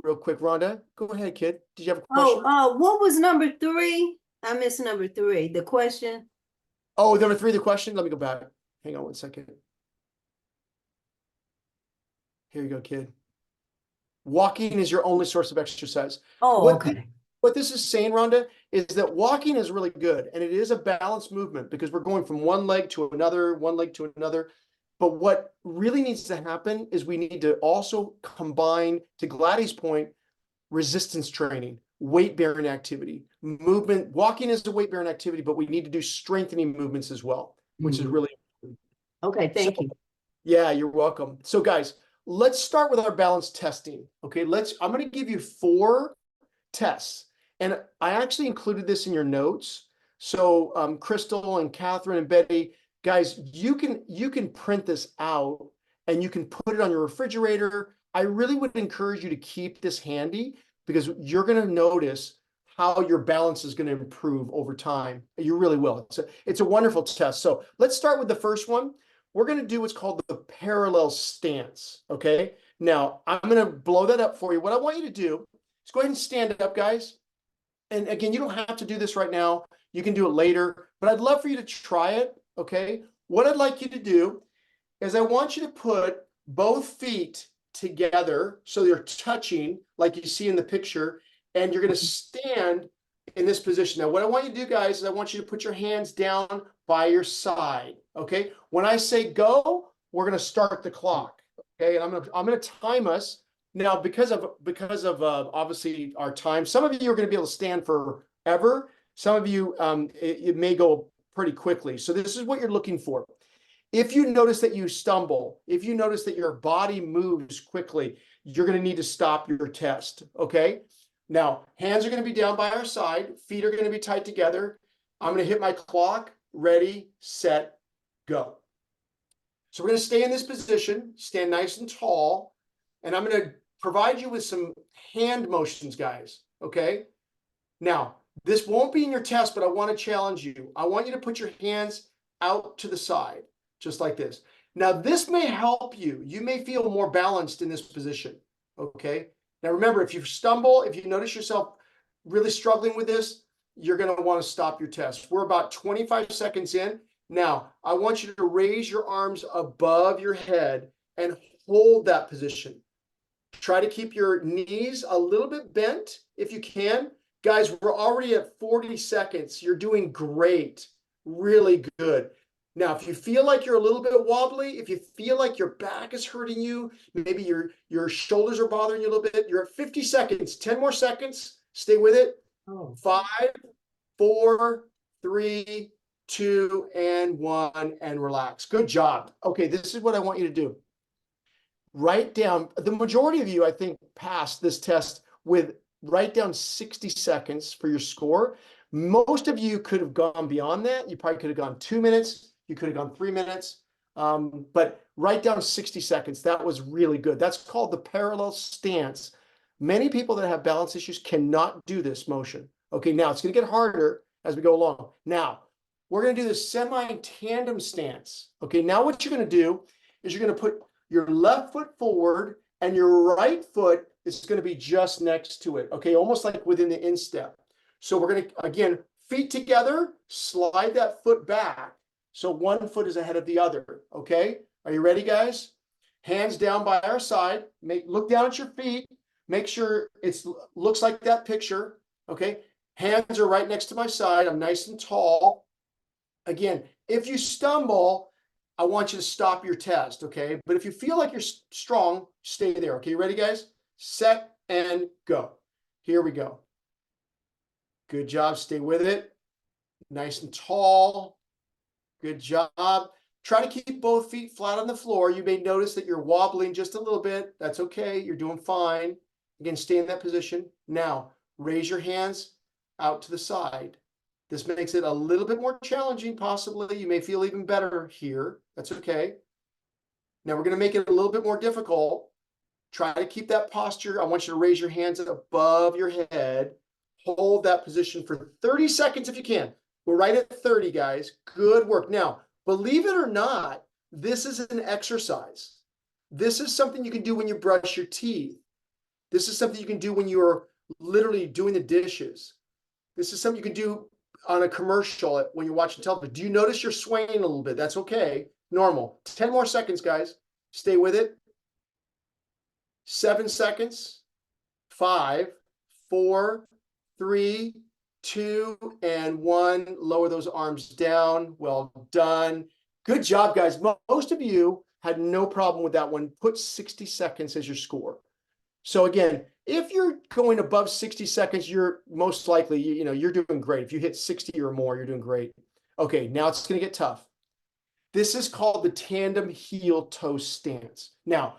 real quick. Rhonda, go ahead, kid. Did you have a question? What was number 3? I missed number 3. The question. Oh, number 3, the question. Let me go back. Hang on one second. Here you go, kid. Walking is your only source of exercise. Okay. What this is saying, Rhonda, is that walking is really good. And it is a balanced movement because we're going from one leg to another, one leg to another. But what really needs to happen is we need to also combine, to Gladys' point, resistance training, weight-bearing activity, movement. Walking is a weight-bearing activity, but we need to do strengthening movements as well, which is really important. Okay, thank you. Yeah, you're welcome. So guys, let's start with our balance testing. Okay, I'm going to give you 4 tests. And I actually included this in your notes. So Crystal and Catherine and Betty, guys, you can print this out and you can put it on your refrigerator. I really would encourage you to keep this handy because you're going to notice how your balance is going to improve over time. You really will. It's a wonderful test. So let's start with the first one. We're going to do what's called the parallel stance. Okay. Now I'm going to blow that up for you. What I want you to do is go ahead and stand up, guys. And again, you don't have to do this right now. You can do it later, but I'd love for you to try it. Okay. What I'd like you to do is I want you to put both feet together so they're touching like you see in the picture, and you're going to stand in this position. Now, what I want you to do, guys, is I want you to put your hands down by your side. Okay. When I say go, we're going to start the clock. Okay. And I'm going to time us now because of obviously our time. Some of you are going to be able to stand forever. Some of you, it may go pretty quickly. So this is what you're looking for. If you notice that you stumble, if you notice that your body moves quickly, you're going to need to stop your test, okay? Now, hands are going to be down by our side, feet are going to be tight together. I'm going to hit my clock, ready, set, go. So we're going to stay in this position, stand nice and tall, and I'm going to provide you with some hand motions, guys, okay? Now, this won't be in your test, but I want to challenge you. I want you to put your hands out to the side, just like this. Now, this may help you. You may feel more balanced in this position, okay? Now, remember, if you stumble, if you notice yourself really struggling with this, you're going to want to stop your test. We're about 25 seconds in. Now, I want you to raise your arms above your head and hold that position. Try to keep your knees a little bit bent if you can. Guys, we're already at 40 seconds. You're doing great. Really good. Now, if you feel like you're a little bit wobbly, if you feel like your back is hurting you, maybe your shoulders are bothering you a little bit, you're at 50 seconds. 10 more seconds. Stay with it. 5, 4, 3, 2, and 1, and relax. Good job. Okay, this is what I want you to do. Write down, the majority of you, I think, passed this test with write down 60 seconds for your score. Most of you could have gone beyond that. You probably could have gone 2 minutes. You could have gone 3 minutes. But write down 60 seconds. That was really good. That's called the parallel stance. Many people that have balance issues cannot do this motion. Okay, now it's going to get harder as we go along. Now, we're going to do the semi-tandem stance. Okay, now what you're going to do is you're going to put your left foot forward and your right foot is going to be just next to it. Okay, almost like within the instep. So we're going to, again, feet together, slide that foot back. So one foot is ahead of the other. Okay, are you ready, guys? Hands down by our side. Look down at your feet. Make sure it looks like that picture. Okay, hands are right next to my side. I'm nice and tall. Again, if you stumble, I want you to stop your test, okay? But if you feel like you're strong, stay there. Okay, you ready, guys? Set and go. Here we go. Good job. Stay with it. Nice and tall. Good job. Try to keep both feet flat on the floor. You may notice that you're wobbling just a little bit. That's okay. You're doing fine. Again, stay in that position. Now, raise your hands out to the side. This makes it a little bit more challenging, possibly. You may feel even better here. That's okay. Now we're going to make it a little bit more difficult. Try to keep that posture. I want you to raise your hands above your head. Hold that position for 30 seconds if you can. We're right at 30, guys. Good work. Now, believe it or not, this is an exercise. This is something you can do when you brush your teeth. This is something you can do when you're literally doing the dishes. This is something you can do on a commercial when you're watching television. Do you notice you're swaying a little bit? That's okay. Normal. 10 more seconds, guys. Stay with it. 7 seconds. 5, 4, 3, 2, and 1. Lower those arms down. Well done. Good job, guys. Most of you had no problem with that one. Put 60 seconds as your score. So again, if you're going above 60 seconds, you're most likely, you're doing great. If you hit 60 or more, you're doing great. Okay, now it's going to get tough. This is called the tandem heel toe stance. Now,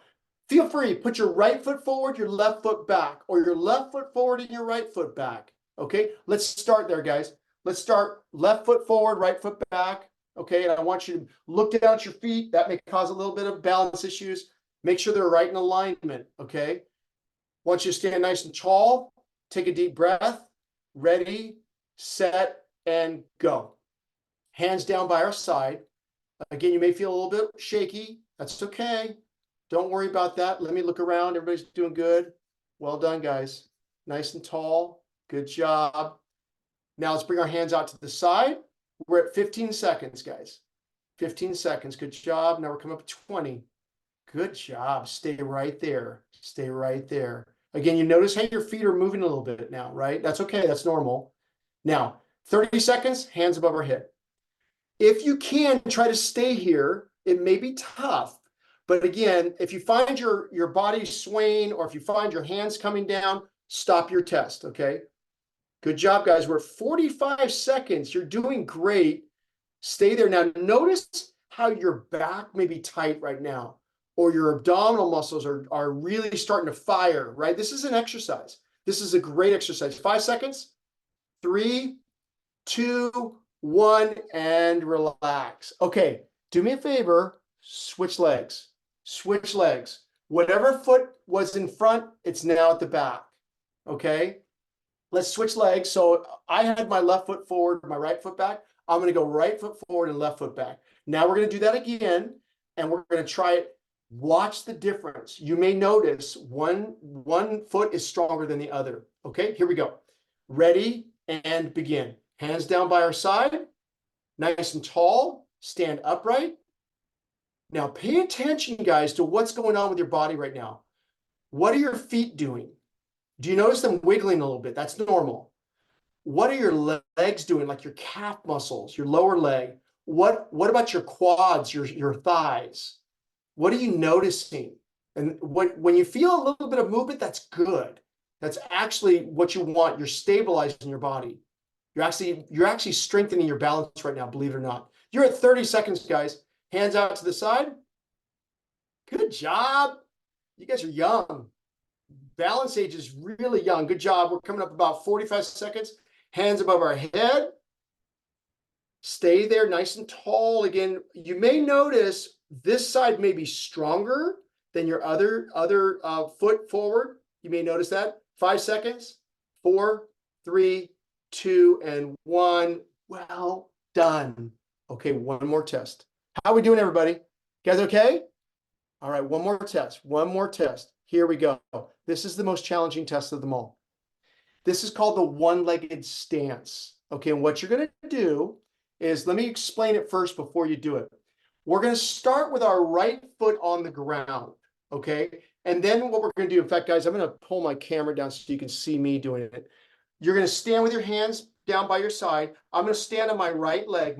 feel free, put your right foot forward, your left foot back, or your left foot forward and your right foot back. Okay, let's start there, guys. Let's start left foot forward, right foot back. Okay, and I want you to look down at your feet. That may cause a little bit of balance issues. Make sure they're right in alignment, okay? Want you to stand nice and tall. Take a deep breath. Ready, set, and go. Hands down by our side. Again, you may feel a little bit shaky. That's okay. Don't worry about that. Let me look around. Everybody's doing good. Well done, guys. Nice and tall. Good job. Now let's bring our hands out to the side. We're at 15 seconds, guys. 15 seconds. Good job. Now we're coming up to 20. Good job. Stay right there. Stay right there. Again, you notice, hey, your feet are moving a little bit now, right? That's okay. That's normal. Now, 30 seconds, hands above our head. If you can, try to stay here. It may be tough. But again, if you find your body swaying or if you find your hands coming down, stop your test, okay? Good job, guys. We're at 45 seconds. You're doing great. Stay there. Now, notice how your back may be tight right now, or your abdominal muscles are really starting to fire, right? This is an exercise. This is a great exercise. 5 seconds. 3, 2, 1, and relax. Okay, do me a favor, switch legs. Switch legs. Whatever foot was in front, it's now at the back. Okay, let's switch legs. So I had my left foot forward, my right foot back. I'm going to go right foot forward and left foot back. Now we're going to do that again, and we're going to try it. Watch the difference. You may notice one foot is stronger than the other. Okay, here we go. Ready and begin. Hands down by our side, nice and tall, stand upright. Now pay attention, guys, to what's going on with your body right now. What are your feet doing? Do you notice them wiggling a little bit? That's normal. What are your legs doing, like your calf muscles, your lower leg? What about your quads, your thighs? What are you noticing? And when you feel a little bit of movement, that's good. That's actually what you want. You're stabilizing your body. You're actually strengthening your balance right now, believe it or not. You're at 30 seconds, guys. Hands out to the side. Good job. You guys are young. Balance age is really young. Good job. We're coming up about 45 seconds. Hands above our head. Stay there nice and tall. Again, you may notice this side may be stronger than your other foot forward. You may notice that. 5 seconds. 4, 3, 2, and 1. Well done. Okay, one more test. How are we doing, everybody? You guys okay? All right, one more test. One more test. Here we go. This is the most challenging test of them all. This is called the one-legged stance. Okay, and what you're going to do is, let me explain it first before you do it. We're going to start with our right foot on the ground, okay? And then what we're going to do, in fact, guys, I'm going to pull my camera down so you can see me doing it. You're going to stand with your hands down by your side. I'm going to stand on my right leg,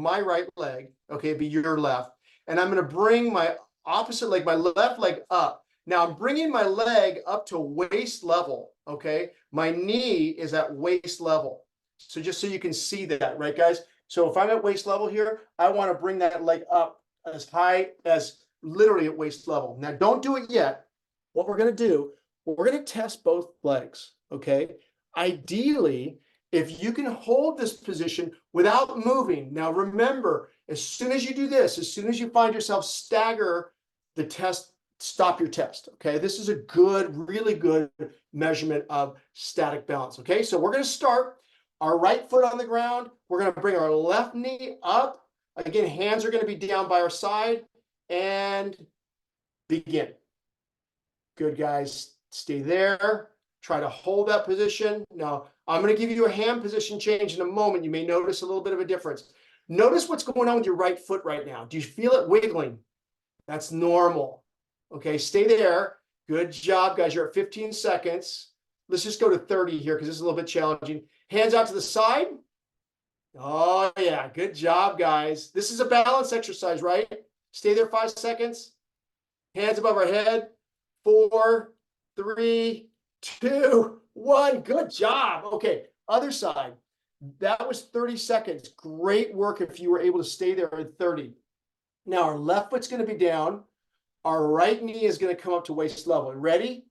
okay, be your left. And I'm going to bring my opposite leg, my left leg up. Now I'm bringing my leg up to waist level, okay? My knee is at waist level. So just so you can see that, right, guys? So if I'm at waist level here, I want to bring that leg up as high as literally at waist level. Now don't do it yet. What we're going to do, we're going to test both legs, okay? Ideally, if you can hold this position without moving. Now remember, as soon as you do this, as soon as you find yourself stagger the test, stop your test, okay? This is a good, really good measurement of static balance, okay? So we're going to start our right foot on the ground. We're going to bring our left knee up. Again, hands are going to be down by our side, and begin. Good, guys. Stay there. Try to hold that position. Now, I'm going to give you a hand position change in a moment. You may notice a little bit of a difference. Notice what's going on with your right foot right now. Do you feel it wiggling? That's normal. Okay, stay there. Good job, guys. You're at 15 seconds. Let's just go to 30 here because this is a little bit challenging. Hands out to the side. Oh, yeah. Good job, guys. This is a balance exercise, right? Stay there 5 seconds. Hands above our head. 4, 3, 2, 1. Good job. Okay, other side. That was 30 seconds. Great work if you were able to stay there at 30. Now, our left foot's going to be down. Our right knee is going to come up to waist level. Ready,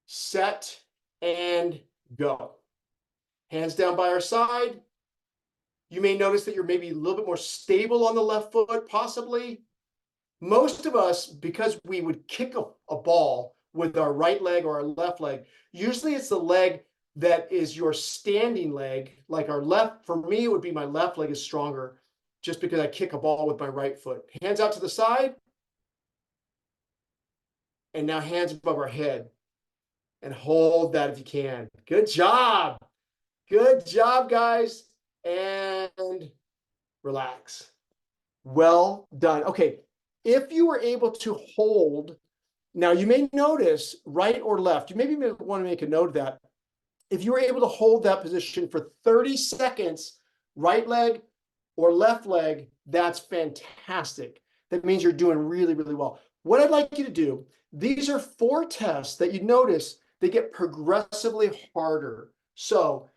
set, and go. Hands down by our side. You may notice that you're maybe a little bit more stable on the left foot, possibly. Most of us, because we would kick a ball with our right leg or our left leg, usually it's the leg that is your standing leg. Like our left, for me, it would be my left leg is stronger just because I kick a ball with my right foot. Hands out to the side. And now hands above our head. And hold that if you can. Good job. Good job, guys. And relax. Well done. Okay. If you were able to hold, now you may notice right or left, you maybe want to make a note of that. If you were able to hold that position for 30 seconds, right leg or left leg, that's fantastic. That means you're doing really, really well. What I'd like you to do, these are 4 tests that you notice they get progressively harder. So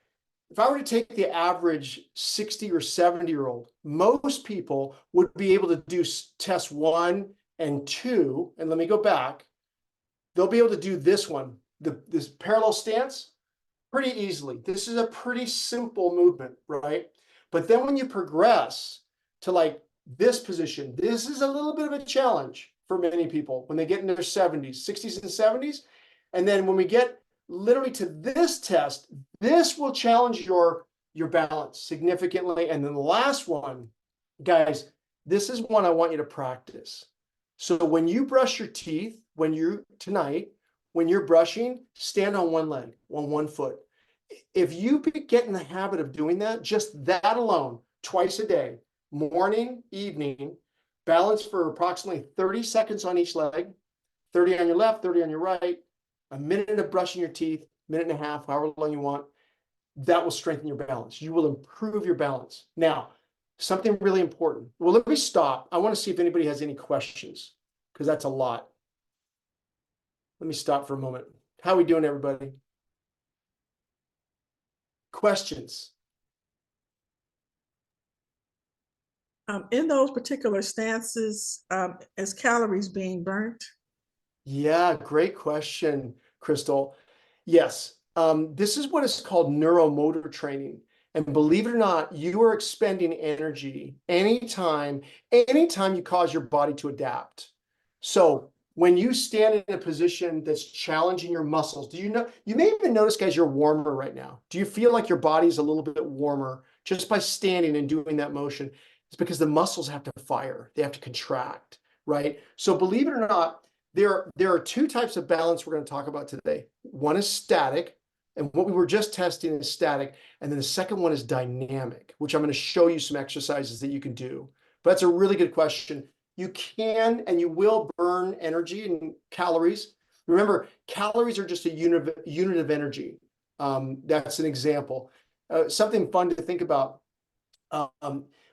if I were to take the average 60 or 70-year-old, most people would be able to do test 1 and 2. And let me go back. They'll be able to do this one, this parallel stance, pretty easily. This is a pretty simple movement, right? But then when you progress to like this position, this is a little bit of a challenge for many people when they get in their 70s, 60s and 70s. And then when we get literally to this test, this will challenge your balance significantly. And then the last one, guys, this is one I want you to practice. So when you brush your teeth, when you're brushing, stand on one leg, on one foot. If you get in the habit of doing that, just that alone, twice a day, morning, evening, balance for approximately 30 seconds on each leg, 30 on your left, 30 on your right, a minute of brushing your teeth, minute and a half, however long you want, that will strengthen your balance. You will improve your balance. Now, something really important. Well, let me stop. I want to see if anybody has any questions, because that's a lot. Let me stop for a moment. How are we doing, everybody? Questions? In those particular stances, is calories being burnt? Yeah, great question, Crystal. Yes, this is what is called neuromotor training. And believe it or not, you are expending energy anytime you cause your body to adapt. So when you stand in a position that's challenging your muscles, do you know, you may even notice, guys, you're warmer right now. Do you feel like your body's a little bit warmer just by standing and doing that motion? It's because the muscles have to fire, they have to contract, right? So believe it or not, there are two types of balance we're going to talk about today. One is static, and what we were just testing is static. And then the second one is dynamic, which I'm going to show you some exercises that you can do. But that's a really good question. You can and you will burn energy and calories. Remember, calories are just a unit of energy. That's an example. Something fun to think about.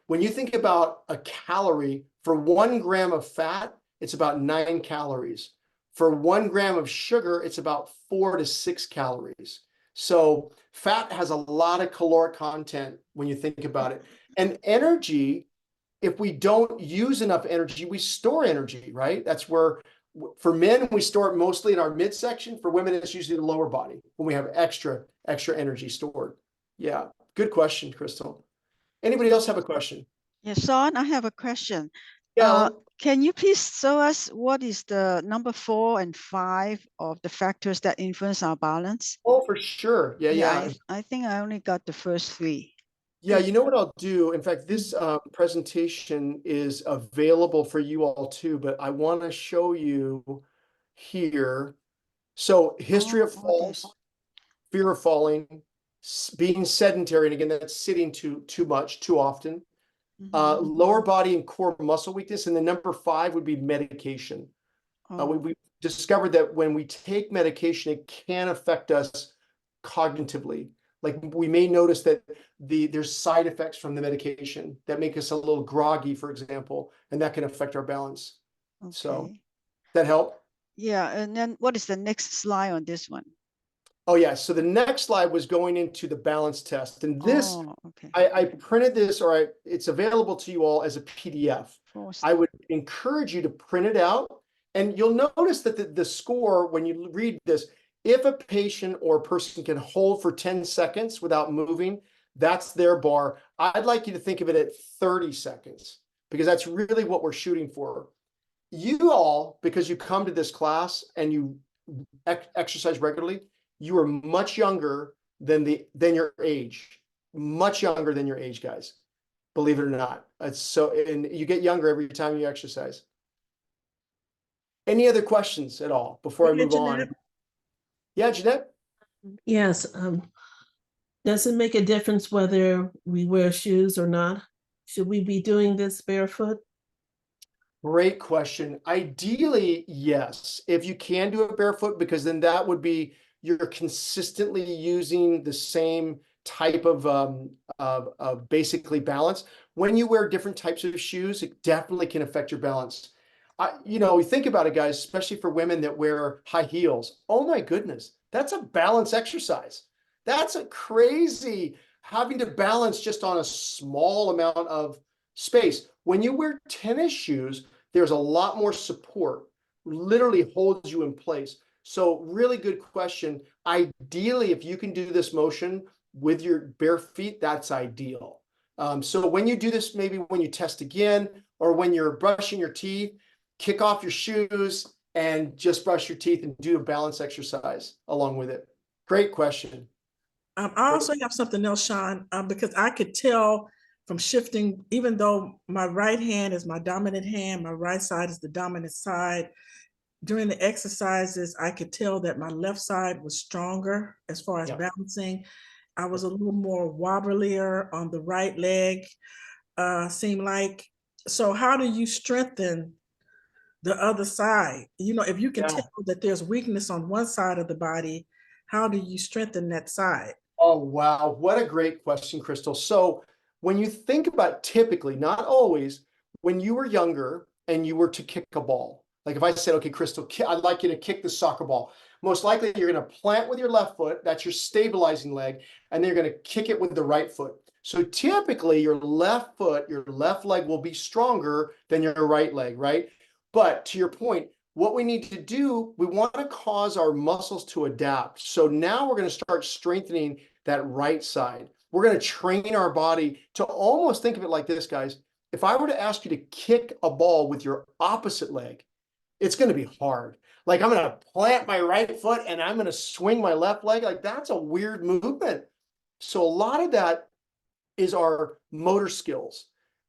When you think about a calorie, for 1 gram of fat, it's about 9 calories. For 1 gram of sugar, it's about 4 to 6 calories. So fat has a lot of caloric content when you think about it. And energy, if we don't use enough energy, we store energy, right? That's where, for men, we store it mostly in our midsection. For women, it's usually the lower body when we have extra energy stored. Yeah, good question, Crystal. Anybody else have a question? Yeah, Sean, I have a question. Yeah. Can you please show us what is the number 4 and 5 of the factors that influence our balance? Oh, for sure. Yeah. I think I only got the first 3. Yeah, you know what I'll do? In fact, this presentation is available for you all too, but I want to show you here. So history of falls, fear of falling, being sedentary, and again, that's sitting too much, too often. Lower body and core muscle weakness, and the number 5 would be medication. We discovered that when we take medication, it can affect us cognitively. Like we may notice that there's side effects from the medication that make us a little groggy, for example, and that can affect our balance. Okay. So that help? Yeah, and then what is the next slide on this one? Oh yeah, so the next slide was going into the balance test, and this okay. I printed this, or it's available to you all as a PDF. I would encourage you to print it out, and you'll notice that the score, when you read this, if a patient or a person can hold for 10 seconds without moving, that's their bar. I'd like you to think of it at 30 seconds, because that's really what we're shooting for. You all, because you come to this class and you exercise regularly, you are much younger than your age, much younger than your age, guys. Believe it or not. It's so, and you get younger every time you exercise. Any other questions at all before I move on? Yeah, Jeanette? Yes. Does it make a difference whether we wear shoes or not? Should we be doing this barefoot? Great question. Ideally, yes. If you can do it barefoot, because then that would be, you're consistently using the same type of basically balance. When you wear different types of shoes, it definitely can affect your balance. We think about it, guys, especially for women that wear high heels. Oh my goodness, that's a balance exercise. That's a crazy having to balance just on a small amount of space. When you wear tennis shoes, there's a lot more support, literally holds you in place. So really good question. Ideally, if you can do this motion with your bare feet, that's ideal. So when you do this, maybe when you test again, or when you're brushing your teeth, kick off your shoes and just brush your teeth and do a balance exercise along with it. Great question. I also have something else, Sean, because I could tell from shifting, even though my right hand is my dominant hand, my right side is the dominant side. During the exercises, I could tell that my left side was stronger as far as Yep. balancing. I was a little more wobblier on the right leg, seemed like. So how do you strengthen the other side? You know, if you can Yeah. tell that there's weakness on one side of the body, how do you strengthen that side? Oh, wow. What a great question, Crystal. So when you think about typically, not always, when you were younger and you were to kick a ball, like if I said, okay, Crystal, I'd like you to kick the soccer ball. Most likely you're going to plant with your left foot. That's your stabilizing leg. And then you're going to kick it with the right foot. So typically your left foot, your left leg will be stronger than your right leg, right? But to your point, what we need to do, we want to cause our muscles to adapt. So now we're going to start strengthening that right side. We're going to train our body to almost think of it like this, guys. If I were to ask you to kick a ball with your opposite leg, it's going to be hard. Like I'm going to plant my right foot and I'm going to swing my left leg. Like that's a weird movement. So a lot of that is our motor skills.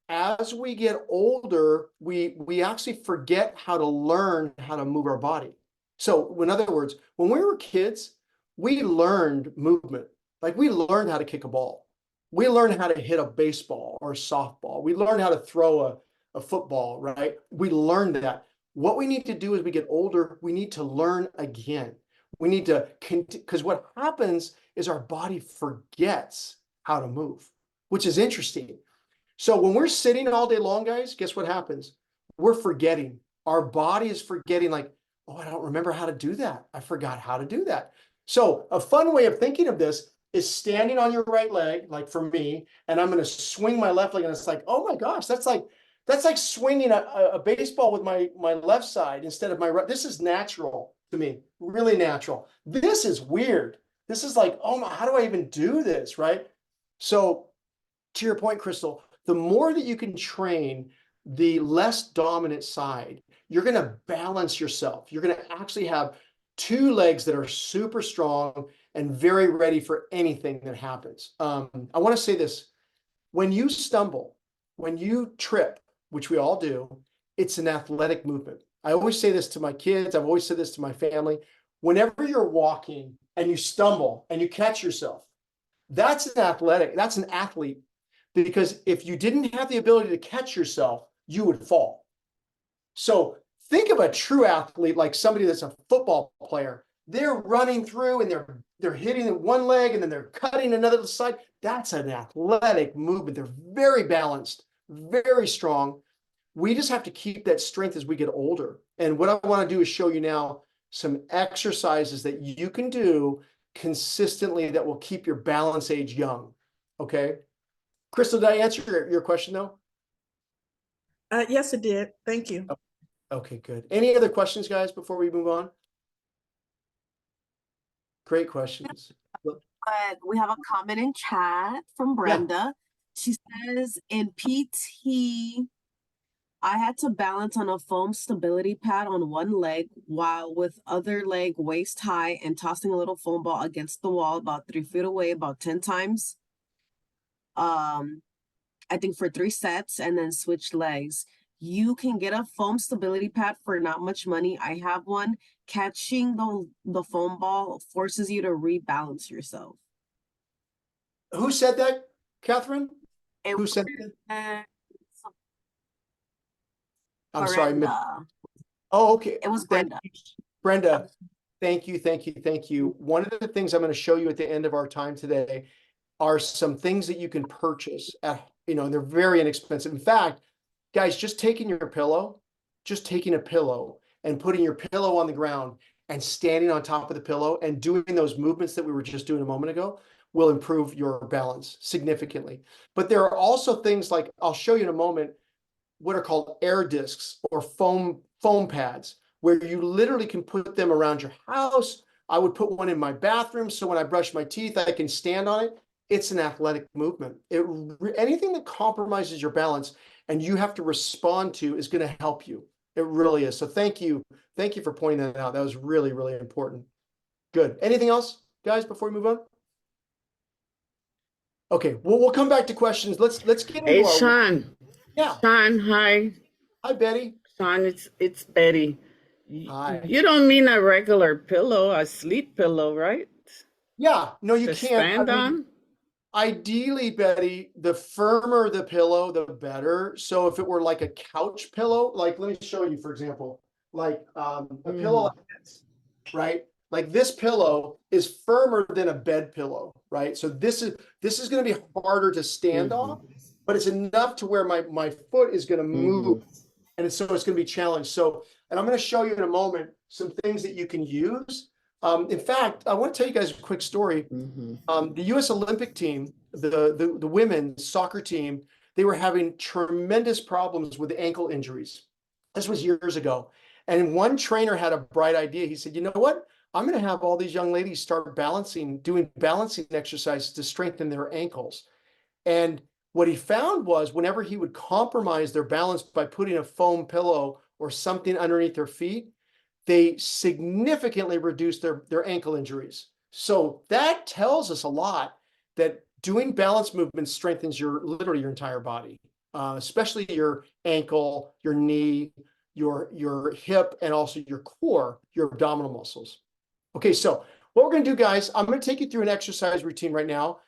As we get older, we actually forget how to learn how to move our body. So in other words, when we were kids, we learned movement. Like we learned how to kick a ball. We learned how to hit a baseball or a softball. We learned how to throw a football, right? We learned that. What we need to do as we get older, we need to learn again. We need to, because what happens is our body forgets how to move, which is interesting. So when we're sitting all day long, guys, guess what happens? We're forgetting. Our body is forgetting, like, oh, I don't remember how to do that. I forgot how to do that. So a fun way of thinking of this is standing on your right leg, like for me, and I'm going to swing my left leg, and it's like, oh my gosh, that's like swinging a baseball with my left side instead of my right. This is natural to me, really natural. This is weird. This is like, oh my, how do I even do this, right? So to your point, Crystal, the more that you can train the less dominant side, you're going to balance yourself. You're going to actually have two legs that are super strong and very ready for anything that happens. I want to say this. When you stumble, when you trip, which we all do, it's an athletic movement. I always say this to my kids. I've always said this to my family. Whenever you're walking and you stumble and you catch yourself, that's an athlete. Because if you didn't have the ability to catch yourself, you would fall. So think of a true athlete, like somebody that's a football player. They're running through and they're hitting one leg and then they're cutting another side. That's an athletic movement. They're very balanced, very strong. We just have to keep that strength as we get older. And what I want to do is show you now some exercises that you can do consistently that will keep your balance age young. Okay. Crystal, did I answer your question though? Yes, it did. Thank you. Okay, good. Any other questions, guys, before we move on? Great questions. But we have a comment in chat from Brenda. She says, in PT, I had to balance on a foam stability pad on one leg while with other leg waist high and tossing a little foam ball against the wall about 3 feet away about 10 times. I think for 3 sets and then switch legs. You can get a foam stability pad for not much money. I have one. Catching the foam ball forces you to rebalance yourself. Who said that, Catherine? It Who said that? I'm sorry. Brenda. Oh, okay. It was Brenda. Brenda, thank you. One of the things I'm going to show you at the end of our time today are some things that you can purchase at, and they're very inexpensive. In fact, guys, just taking a pillow and putting your pillow on the ground and standing on top of the pillow and doing those movements that we were just doing a moment ago will improve your balance significantly. But there are also things like, I'll show you in a moment, what are called air discs or foam pads, where you literally can put them around your house. I would put one in my bathroom, so when I brush my teeth, I can stand on it. It's an athletic movement. Anything that compromises your balance and you have to respond to is going to help you. It really is. So thank you for pointing that out. That was really, really important. Good. Anything else, guys, before we move on? Okay, well, we'll come back to questions. Let's get into Hey, our. Sean. Yeah. Sean, hi. Hi, Betty. Sean, it's Betty. Hi. You don't mean a regular pillow, a sleep pillow, right? Yeah, no, you To can't. stand I mean, on? ideally, Betty, the firmer the pillow, the better. So if it were like a couch pillow, like let me show you, for example, like a pillow like this, right? Like this pillow is firmer than a bed pillow, right? So this is going to be harder to stand on, but it's enough to where my foot is going to move, and so it's going to be challenged. So, and I'm going to show you in a moment some things that you can use. In fact, I want to tell you guys a quick story. The U.S. Olympic team, the women's soccer team, they were having tremendous problems with ankle injuries. This was years ago. And one trainer had a bright idea. He said, you know what? I'm going to have all these young ladies start doing balancing exercises to strengthen their ankles. And what he found was whenever he would compromise their balance by putting a foam pillow or something underneath their feet, they significantly reduced their ankle injuries. So that tells us a lot, that doing balance movements strengthens literally your entire body, especially your ankle, your knee, your hip, and also your core, your abdominal muscles. Okay, so what we're going to do, guys, I'm going to take you through an exercise routine right now.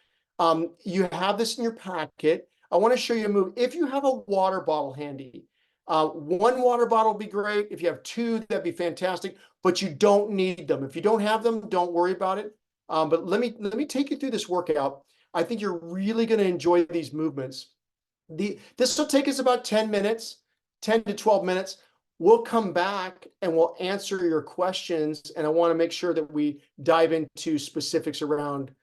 You have this in your packet. I want to show you a move. If you have a water bottle handy, one water bottle would be great. If you have two, that'd be fantastic, but you don't need them. If you don't have them, don't worry about it. But let me take you through this workout. I think you're really going to enjoy these movements. This will take us about 10 minutes, 10 to 12 minutes. We'll come back and we'll answer your questions. And I want to make sure that we dive into specifics around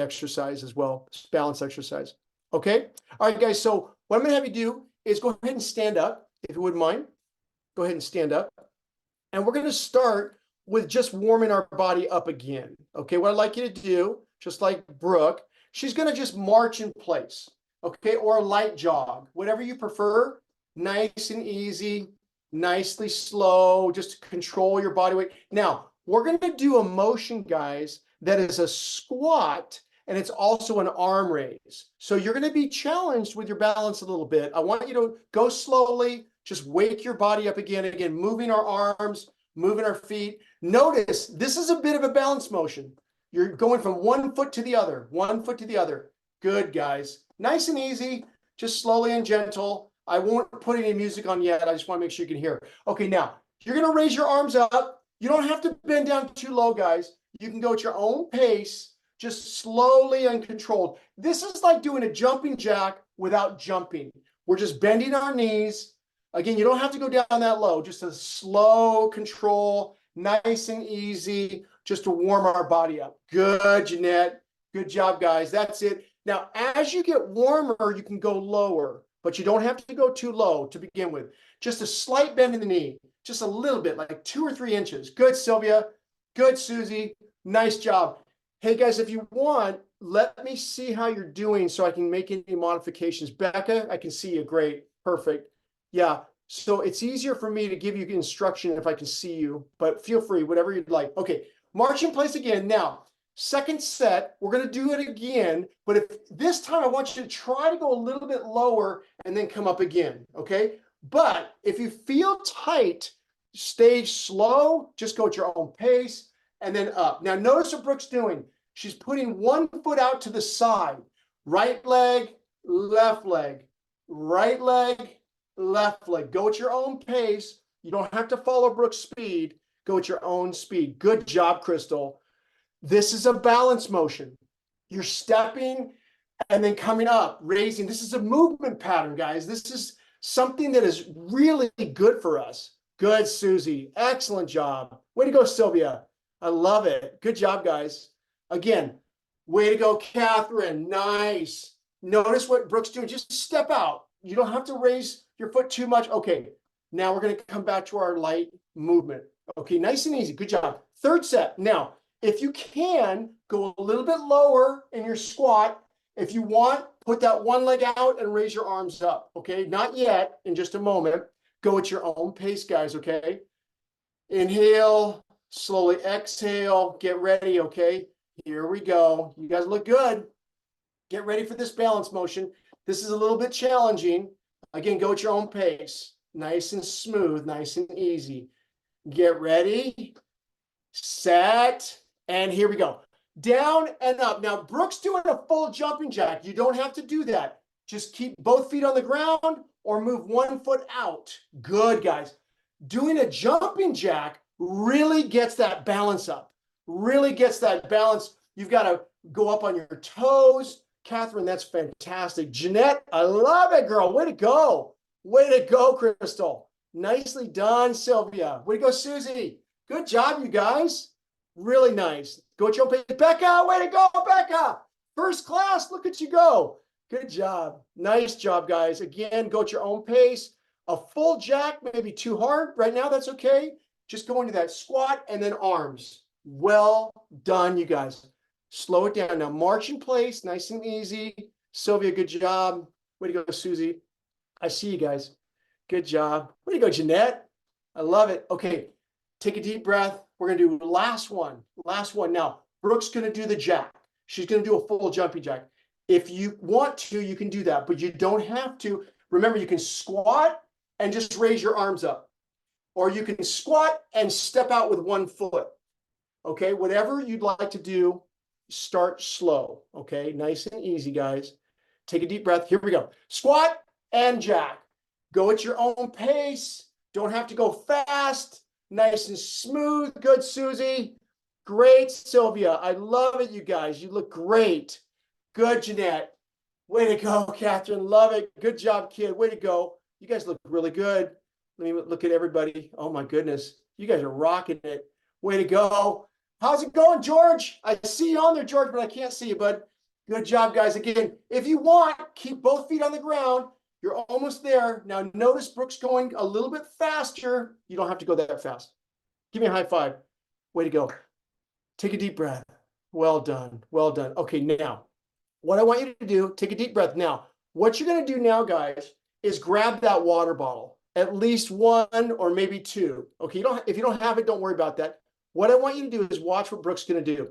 exercise as well, balance exercise. Okay. All right, guys. So what I'm going to have you do is go ahead and stand up, if you wouldn't mind. Go ahead and stand up. And we're going to start with just warming our body up again. Okay. What I'd like you to do, just like Brooke, she's going to just march in place. Okay. Or a light jog, whatever you prefer. Nice and easy. Nicely slow, just control your body weight. Now, we're going to do a motion, guys, that is a squat, and it's also an arm raise. So you're going to be challenged with your balance a little bit. I want you to go slowly, just wake your body up again, moving our arms, moving our feet. Notice this is a bit of a balance motion. You're going from one foot to the other, one foot to the other. Good, guys. Nice and easy, just slowly and gentle. I won't put any music on yet. I just want to make sure you can hear. Okay, now you're going to raise your arms up. You don't have to bend down too low, guys. You can go at your own pace, just slowly and controlled. This is like doing a jumping jack without jumping. We're just bending our knees. Again, you don't have to go down that low. Just a slow control, nice and easy, just to warm our body up. Good, Jeanette. Good job, guys. That's it. Now, as you get warmer, you can go lower. But you don't have to go too low to begin with. Just a slight bend in the knee, just a little bit, like 2 or 3 inches. Good, Sylvia. Good, Susie. Nice job. Hey, guys, if you want, let me see how you're doing so I can make any modifications. Becca, I can see you. Great. Perfect. Yeah. So it's easier for me to give you instruction if I can see you, but feel free, whatever you'd like. Okay. March in place again. Now, second set, we're going to do it again, but if this time I want you to try to go a little bit lower and then come up again, okay? But if you feel tight, stay slow, just go at your own pace and then up. Now notice what Brooke's doing. She's putting one foot out to the side. Right leg, left leg, right leg, left leg. Go at your own pace. You don't have to follow Brooke's speed. Go at your own speed. Good job, Crystal. This is a balance motion. You're stepping and then coming up, raising. This is a movement pattern, guys. This is something that is really good for us. Good, Susie. Excellent job. Way to go, Sylvia. I love it. Good job, guys. Again, Way to go, Catherine. Nice. Notice what Brooke's doing. Just step out. You don't have to raise your foot too much. Okay. Now we're going to come back to our light movement. Okay. Nice and easy. Good job. Third set. Now, if you can, go a little bit lower in your squat. If you want, put that one leg out and raise your arms up. Okay. Not yet. In just a moment. Go at your own pace, guys. Okay. Inhale. Slowly exhale. Get ready. Okay. Here we go. You guys look good. Get ready for this balance motion. This is a little bit challenging. Again, go at your own pace. Nice and smooth, nice and easy. Get ready, set, and here we go. Down and up. Now, Brooke's doing a full jumping jack. You don't have to do that. Just keep both feet on the ground or move one foot out. Good, guys. Doing a jumping jack really gets that balance up. Really gets that balance. You've got to go up on your toes. Catherine, that's fantastic. Jeanette, I love it, girl. Way to go. Way to go, Crystal. Nicely done, Sylvia. Way to go, Susie. Good job, you guys. Really nice. Go at your own pace. Becca, way to go, Becca. First class, look at you go. Good job. Nice job, guys. Again, go at your own pace. A full jack, maybe too hard. Right now, that's okay. Just go into that squat and then arms. Well done, you guys. Slow it down. Now, march in place, nice and easy. Sylvia, good job. Way to go, Susie. I see you guys. Good job. Way to go, Jeanette. I love it. Okay, take a deep breath. We're going to do last one. Last one. Now, Brooke's going to do the jack. She's going to do a full jumping jack. If you want to, you can do that, but you don't have to. Remember, you can squat and just raise your arms up. Or you can squat and step out with one foot. Okay, whatever you'd like to do, start slow. Okay, nice and easy, guys. Take a deep breath. Here we go. Squat and jack. Go at your own pace. Don't have to go fast. Nice and smooth. Good, Susie. Great, Sylvia. I love it, you guys. You look great. Good, Jeanette. Way to go, Catherine. Love it. Good job, kid. Way to go. You guys look really good. Let me look at everybody. Oh, my goodness. You guys are rocking it. Way to go. How's it going, George? I see you on there, George, but I can't see you, bud. Good job, guys. Again, if you want, keep both feet on the ground. You're almost there. Now, notice Brooke's going a little bit faster. You don't have to go that fast. Give me a high five. Way to go. Take a deep breath. Well done. Well done. Okay, now, what I want you to do, take a deep breath. Now, what you're going to do now, guys, is grab that water bottle. At least one or maybe two. Okay, if you don't have it, don't worry about that. What I want you to do is watch what Brooke's going to do.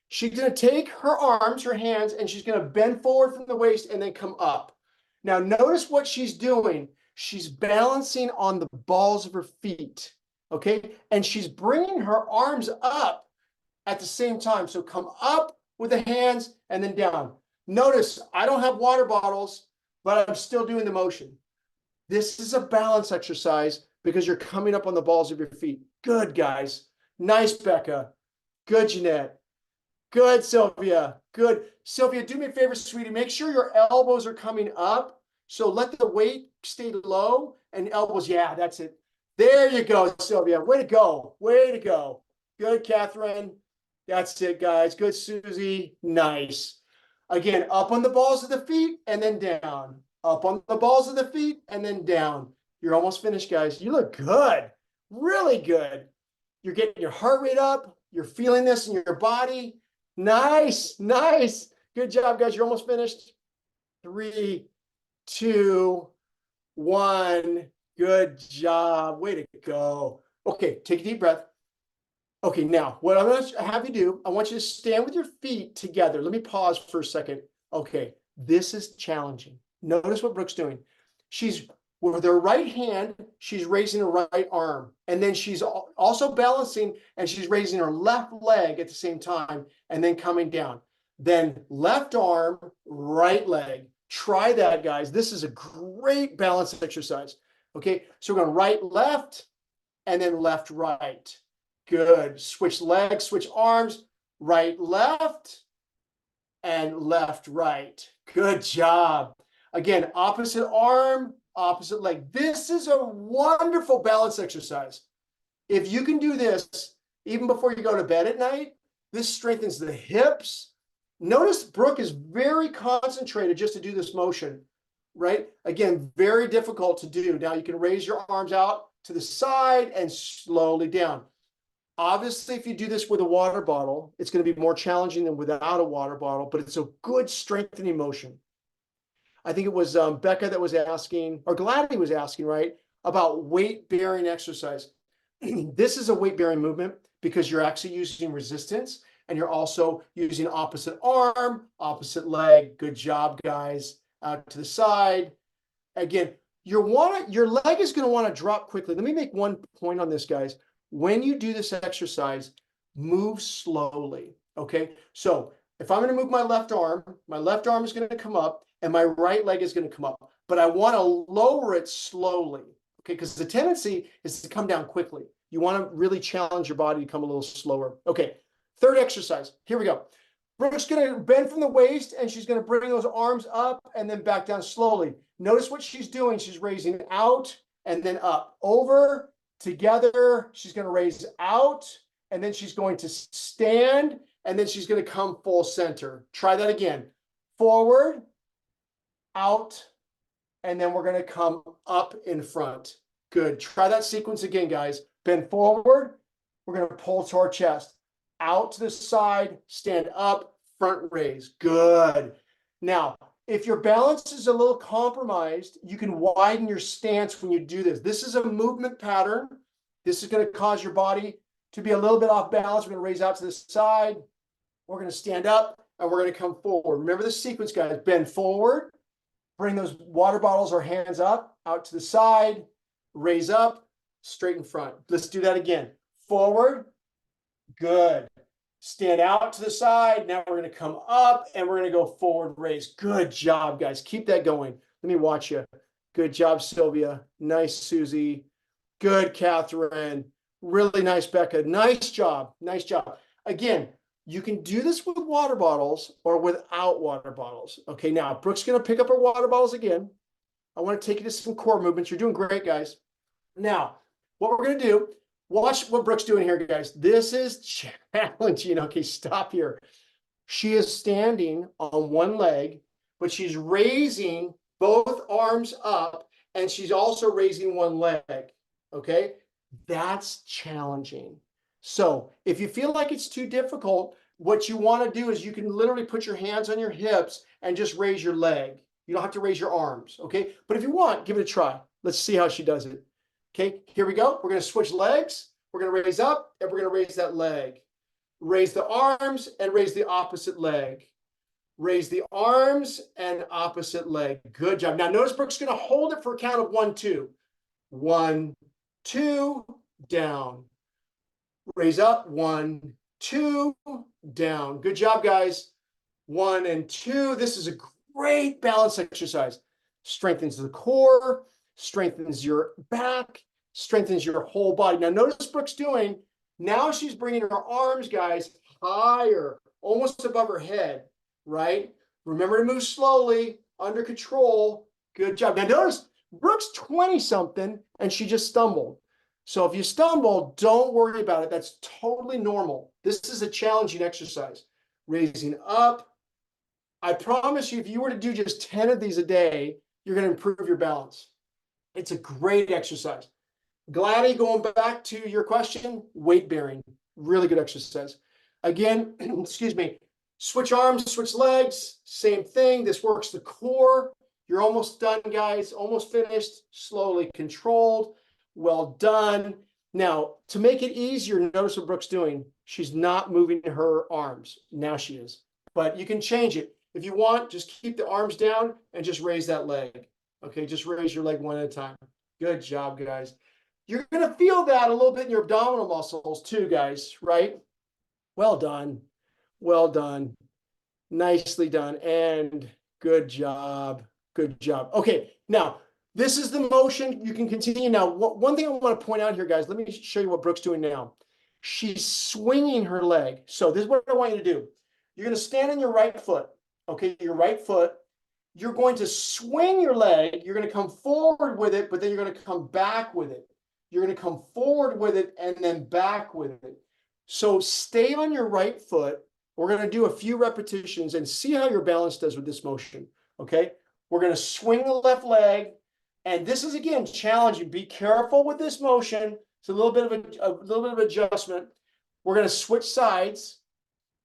She's going to take her arms, her hands, and she's going to bend forward from the waist and then come up. Now, notice what she's doing. She's balancing on the balls of her feet, okay? And she's bringing her arms up at the same time. So come up with the hands and then down. Notice I don't have water bottles, but I'm still doing the motion. This is a balance exercise because you're coming up on the balls of your feet. Good, guys. Nice, Becca. Good, Jeanette. Good, Sylvia. Good. Sylvia, do me a favor, sweetie. Make sure your elbows are coming up. So let the weight stay low and elbows. Yeah, that's it. There you go, Sylvia. Way to go. Way to go. Good, Catherine. That's it, guys. Good, Susie. Nice. Again, up on the balls of the feet and then down. Up on the balls of the feet and then down. You're almost finished, guys. You look good. Really good. You're getting your heart rate up. You're feeling this in your body. Nice, nice. Good job, guys. You're almost finished. 3, 2, 1. Good job. Way to go. Okay, take a deep breath. Okay, now what I'm going to have you do, I want you to stand with your feet together. Let me pause for a second. Okay, this is challenging. Notice what Brooke's doing. She's with her right hand, she's raising her right arm. And then she's also balancing and she's raising her left leg at the same time and then coming down. Then left arm, right leg. Try that, guys. This is a great balance exercise. Okay, so we're going right, left, and then left, right. Good. Switch legs, switch arms, right, left, and left, right. Good job. Again, opposite arm, opposite leg. This is a wonderful balance exercise. If you can do this, even before you go to bed at night, this strengthens the hips, Notice Brooke is very concentrated just to do this motion, right? Again, very difficult to do. Now you can raise your arms out to the side and slowly down. Obviously, if you do this with a water bottle, it's going to be more challenging than without a water bottle, but it's a good strengthening motion. I think it was Becca that was asking, or Gladys was asking, right, about weight-bearing exercise. This is a weight-bearing movement because you're actually using resistance and you're also using opposite arm, opposite leg. Good job, guys. Out to the side. Again, your leg is going to want to drop quickly. Let me make one point on this, guys. When you do this exercise, move slowly, okay? So if I'm going to move my left arm is going to come up and my right leg is going to come up, but I want to lower it slowly, okay? Because the tendency is to come down quickly. You want to really challenge your body to come a little slower. Okay, third exercise. Here we go. Brooke's going to bend from the waist and she's going to bring those arms up and then back down slowly. Notice what she's doing. She's raising out and then up. Over, together. She's going to raise out and then she's going to stand and then she's going to come full center. Try that again. Forward, out, and then we're going to come up in front. Good. Try that sequence again, guys. Bend forward. We're going to pull to our chest. Out to the side, stand up, front raise. Good. Now, if your balance is a little compromised, you can widen your stance when you do this. This is a movement pattern. This is going to cause your body to be a little bit off balance. We're going to raise out to the side. We're going to stand up and we're going to come forward. Remember the sequence, guys. Bend forward. Bring those water bottles or hands up, out to the side. Raise up, straight in front. Let's do that again. Forward. Good. Stand out to the side. Now we're going to come up and we're going to go forward raise. Good job, guys. Keep that going. Let me watch you. Good job, Sylvia. Nice, Susie. Good, Catherine. Really nice, Becca. Nice job. Nice job. Again, you can do this with water bottles or without water bottles. Okay, now Brooke's going to pick up her water bottles again. I want to take you to some core movements. You're doing great, guys. Now, what we're going to do, watch what Brooke's doing here, guys. This is challenging. Okay, stop here. She is standing on one leg, but she's raising both arms up, and she's also raising one leg. Okay, that's challenging. So if you feel like it's too difficult, what you want to do is you can literally put your hands on your hips and just raise your leg. You don't have to raise your arms, okay? But if you want, give it a try. Let's see how she does it. Okay, here we go. We're going to switch legs. We're going to raise up and we're going to raise that leg. Raise the arms and raise the opposite leg. Raise the arms and opposite leg. Good job. Now notice Brooke's going to hold it for a count of 1, 2. 1, 2, down. Raise up. 1, 2, down. Good job, guys. 1 and 2. This is a great balance exercise. Strengthens the core, strengthens your back, strengthens your whole body. Now notice Brooke's doing, now she's bringing her arms, guys, higher, almost above her head, right? Remember to move slowly, under control. Good job. Now notice Brooke's 20-something and she just stumbled. So if you stumble, don't worry about it. That's totally normal. This is a challenging exercise. Raising up. I promise you, if you were to do just 10 of these a day, you're going to improve your balance. It's a great exercise. Gladys, going back to your question, weight bearing, really good exercise. Again, excuse me, switch arms, switch legs, same thing. This works the core. You're almost done, guys, almost finished, slowly controlled. Well done. Now, to make it easier, notice what Brooke's doing. She's not moving her arms. Now she is, but you can change it. If you want, just keep the arms down and just raise that leg. Okay, just raise your leg one at a time. Good job, guys. You're going to feel that a little bit in your abdominal muscles too, guys, right? Well done. Well done. Nicely done. And good job. Good job. Okay, now, this is the motion. You can continue now. One thing I want to point out here, guys, let me show you what Brooke's doing now. She's swinging her leg. So this is what I want you to do. You're going to stand on your right foot. Okay, your right foot. You're going to swing your leg. You're going to come forward with it, but then you're going to come back with it. You're going to come forward with it and then back with it. So stay on your right foot We're going to do a few repetitions and see how your balance does with this motion. Okay. We're going to swing the left leg. And this is, again, challenging. Be careful with this motion. It's a little bit of adjustment. We're going to switch sides.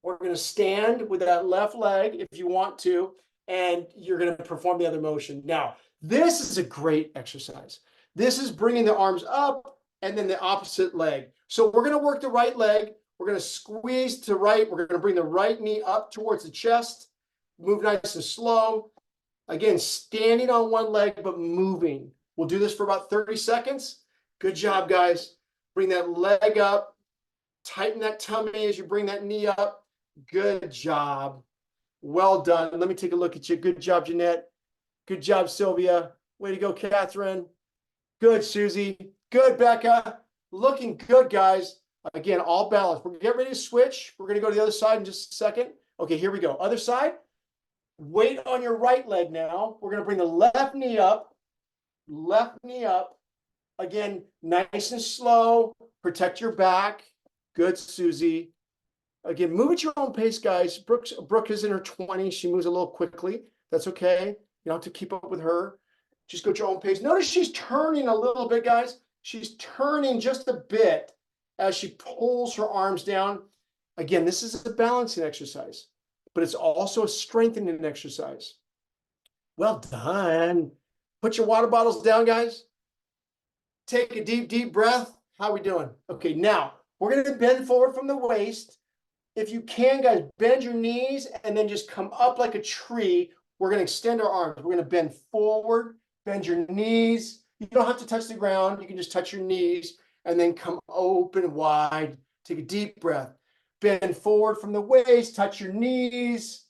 We're going to stand with that left leg if you want to, and you're going to perform the other motion. Now, this is a great exercise. This is bringing the arms up and then the opposite leg. So we're going to work the right leg. We're going to squeeze to right. We're going to bring the right knee up towards the chest. Move nice and slow. Again, standing on one leg, but moving. We'll do this for about 30 seconds. Good job, guys. Bring that leg up. Tighten that tummy as you bring that knee up. Good job. Well done. Let me take a look at you. Good job, Jeanette. Good job, Sylvia. Way to go, Catherine. Good, Susie. Good, Becca. Looking good, guys. Again, all balanced. We're going to get ready to switch. We're going to go to the other side in just a second. Okay, here we go. Other side. Weight on your right leg now. We're going to bring the left knee up. Left knee up. Again, nice and slow. Protect your back. Good, Susie. Again, move at your own pace, guys. Brooke is in her 20s. She moves a little quickly. That's okay. You don't have to keep up with her. Just go at your own pace. Notice she's turning a little bit, guys. She's turning just a bit as she pulls her arms down. Again, this is a balancing exercise, but it's also a strengthening exercise. Well done. Put your water bottles down, guys. Take a deep, deep breath. How are we doing? Okay, now we're going to bend forward from the waist. If you can, guys, bend your knees and then just come up like a tree. We're going to extend our arms. We're going to bend forward, bend your knees. You don't have to touch the ground. You can just touch your knees and then come open wide. Take a deep breath. Bend forward from the waist, touch your knees.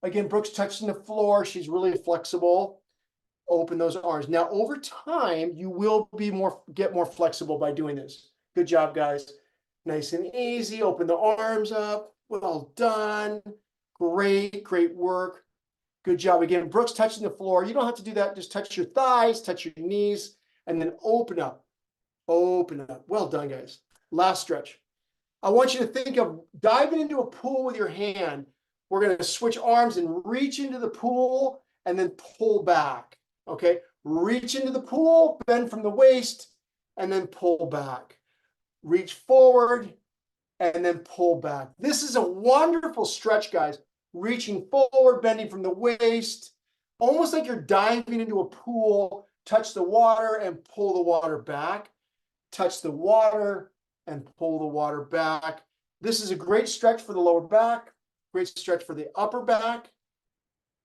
Again, Brooke's touching the floor. She's really flexible. Open those arms. Now, over time, you will get more flexible by doing this. Good job, guys. Nice and easy. Open the arms up. Well done. Great, great work. Good job. Again, Brooke's touching the floor. You don't have to do that. Just touch your thighs, touch your knees, and then open up. Open up. Well done, guys. Last stretch. I want you to think of diving into a pool with your hand. We're going to switch arms and reach into the pool and then pull back. Okay? Reach into the pool, bend from the waist, and then pull back. Reach forward and then pull back. This is a wonderful stretch, guys. Reaching forward, bending from the waist, almost like you're diving into a pool. Touch the water and pull the water back. Touch the water and pull the water back. This is a great stretch for the lower back, great stretch for the upper back.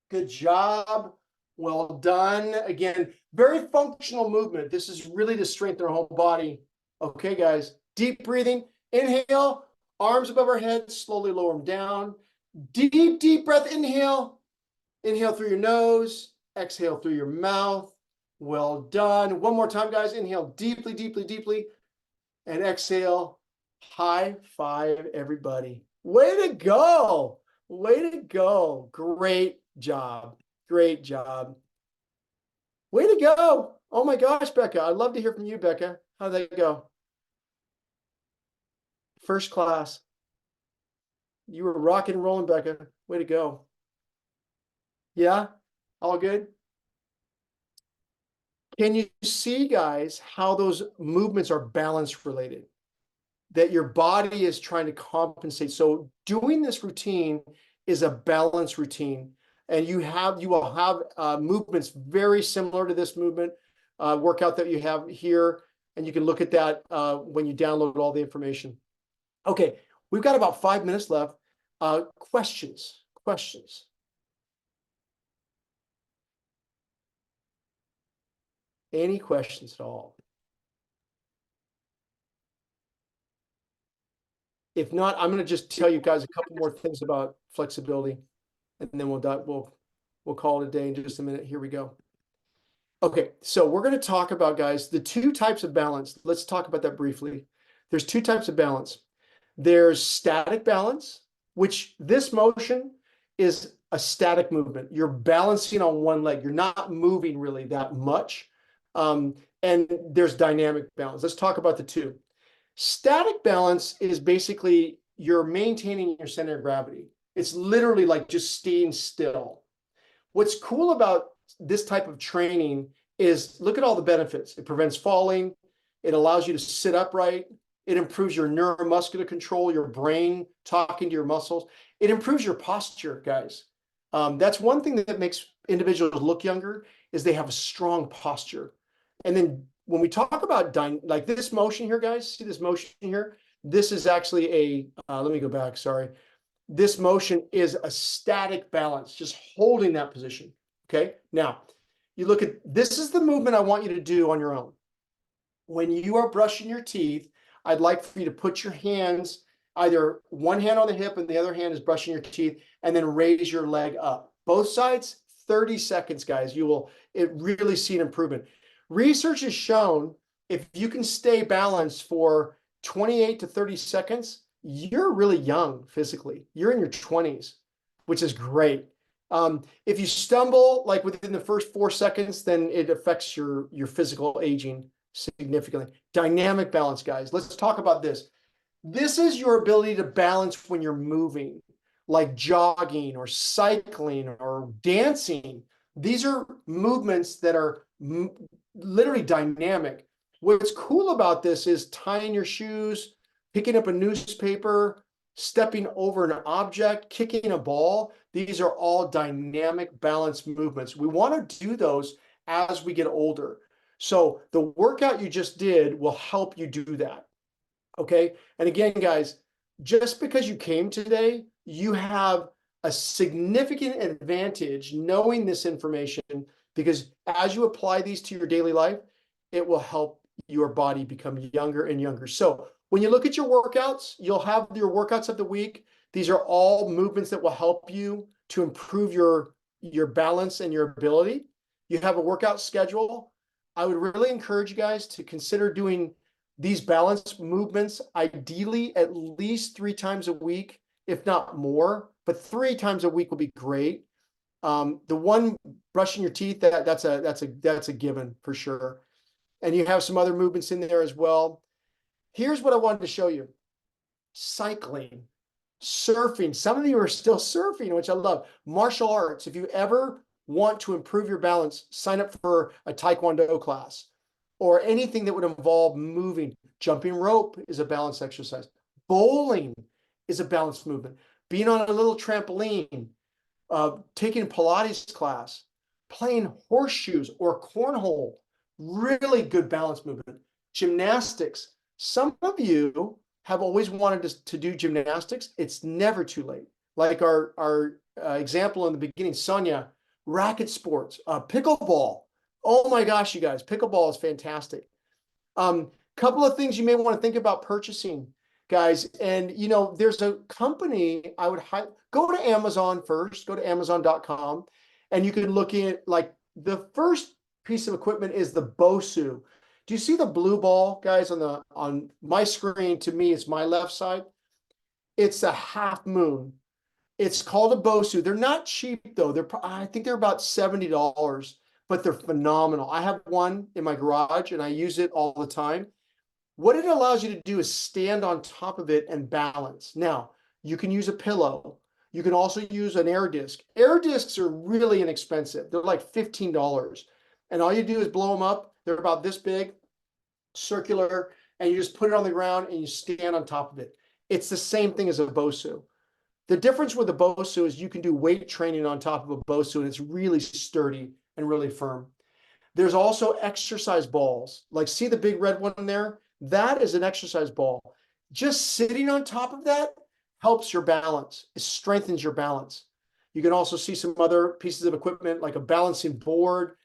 Good job. Well done. Again, very functional movement. This is really to strengthen our whole body. Okay, guys, deep breathing. Inhale, arms above our head, slowly lower them down. Deep, deep breath. Inhale. Inhale through your nose. Exhale through your mouth. Well done. One more time, guys. Inhale deeply, deeply, deeply. And exhale. High five, everybody. Way to go. Way to go. Great job. Great job. Way to go. Oh my gosh, Becca. I'd love to hear from you, Becca. How'd that go? First class. You were rocking and rolling, Becca. Way to go. Yeah? All good? Can you see, guys, how those movements are balance related? That your body is trying to compensate. So doing this routine is a balance routine. And you will have movements very similar to this movement workout that you have here. And you can look at that when you download all the information. Okay, we've got about 5 minutes left. Questions? Any questions at all? If not, I'm going to just tell you guys a couple more things about flexibility, and then we'll call it a day in just a minute. Here we go. Okay, so we're going to talk about, guys, the two types of balance. Let's talk about that briefly. There's two types of balance. There's static balance, which this motion is a static movement. You're balancing on one leg. You're not moving really that much. And there's dynamic balance. Let's talk about the two. Static balance is basically you're maintaining your center of gravity. It's literally like just staying still. What's cool about this type of training is look at all the benefits. It prevents falling. It allows you to sit upright. It improves your neuromuscular control, your brain talking to your muscles. It improves your posture, guys. That's one thing that makes individuals look younger is they have a strong posture. And then when we talk about like this motion here, guys, see this motion here? This is actually let me go back, sorry. This motion is a static balance, just holding that position, okay? Now, you look at, this is the movement I want you to do on your own. When you are brushing your teeth, I'd like for you to put your hands, either one hand on the hip and the other hand is brushing your teeth, and then raise your leg up. Both sides, 30 seconds, guys. You will really see an improvement. Research has shown if you can stay balanced for 28 to 30 seconds, you're really young physically. You're in your 20s, which is great. If you stumble like within the first 4 seconds, then it affects your physical aging significantly. Dynamic balance, guys. Let's talk about this. This is your ability to balance when you're moving, like jogging or cycling or dancing. These are movements that are literally dynamic. What's cool about this is tying your shoes, picking up a newspaper, stepping over an object, kicking a ball. These are all dynamic balance movements. We want to do those as we get older. So the workout you just did will help you do that. Okay. And again, guys, just because you came today, you have a significant advantage knowing this information, because as you apply these to your daily life, it will help your body become younger and younger. So when you look at your workouts, you'll have your workouts of the week. These are all movements that will help you to improve your balance and your ability. You have a workout schedule. I would really encourage you guys to consider doing these balance movements, ideally at least 3 times a week, if not more, but 3 times a week will be great. The one brushing your teeth, that's a given for sure. And you have some other movements in there as well. Here's what I wanted to show you. Cycling, surfing. Some of you are still surfing, which I love. Martial arts. If you ever want to improve your balance, sign up for a Taekwondo class or anything that would involve moving. Jumping rope is a balance exercise. Bowling is a balance movement. Being on a little trampoline, taking a Pilates class, playing horseshoes or cornhole, really good balance movement. Gymnastics. Some of you have always wanted to do gymnastics. It's never too late. Like our example in the beginning, Sonia, racket sports, pickleball. Oh my gosh, you guys, pickleball is fantastic. Couple of things you may want to think about purchasing, guys. And you know, there's a company I would go to Amazon first, go to Amazon.com, and you can look at like the first piece of equipment is the Bosu. Do you see the blue ball, guys, on my screen? To me, it's my left side. It's a half moon. It's called a Bosu. They're not cheap though. I think they're about $70, but they're phenomenal. I have one in my garage and I use it all the time. What it allows you to do is stand on top of it and balance. Now, you can use a pillow. You can also use an air disc. Air discs are really inexpensive. They're like $15. And all you do is blow them up. They're about this big, circular, and you just put it on the ground and you stand on top of it. It's the same thing as a Bosu. The difference with a Bosu is you can do weight training on top of a Bosu, and it's really sturdy and really firm. There's also exercise balls. Like, see the big red one there? That is an exercise ball. Just sitting on top of that helps your balance. It strengthens your balance. You can also see some other pieces of equipment like a balancing board.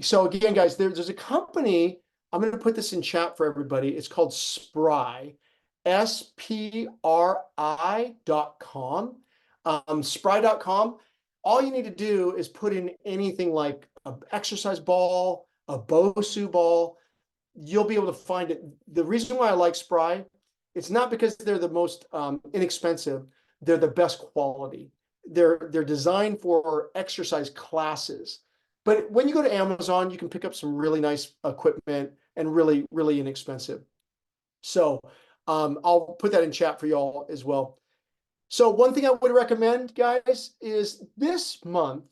So again, guys, there's a company, I'm going to put this in chat for everybody. It's called Spry, SPRI.com, Spry.com. All you need to do is put in anything like an exercise ball, a Bosu ball. You'll be able to find it. The reason why I like Spry, it's not because they're the most inexpensive. They're the best quality. They're designed for exercise classes. But when you go to Amazon, you can pick up some really nice equipment and really, really inexpensive. So I'll put that in chat for y'all as well. So one thing I would recommend, guys, is this month,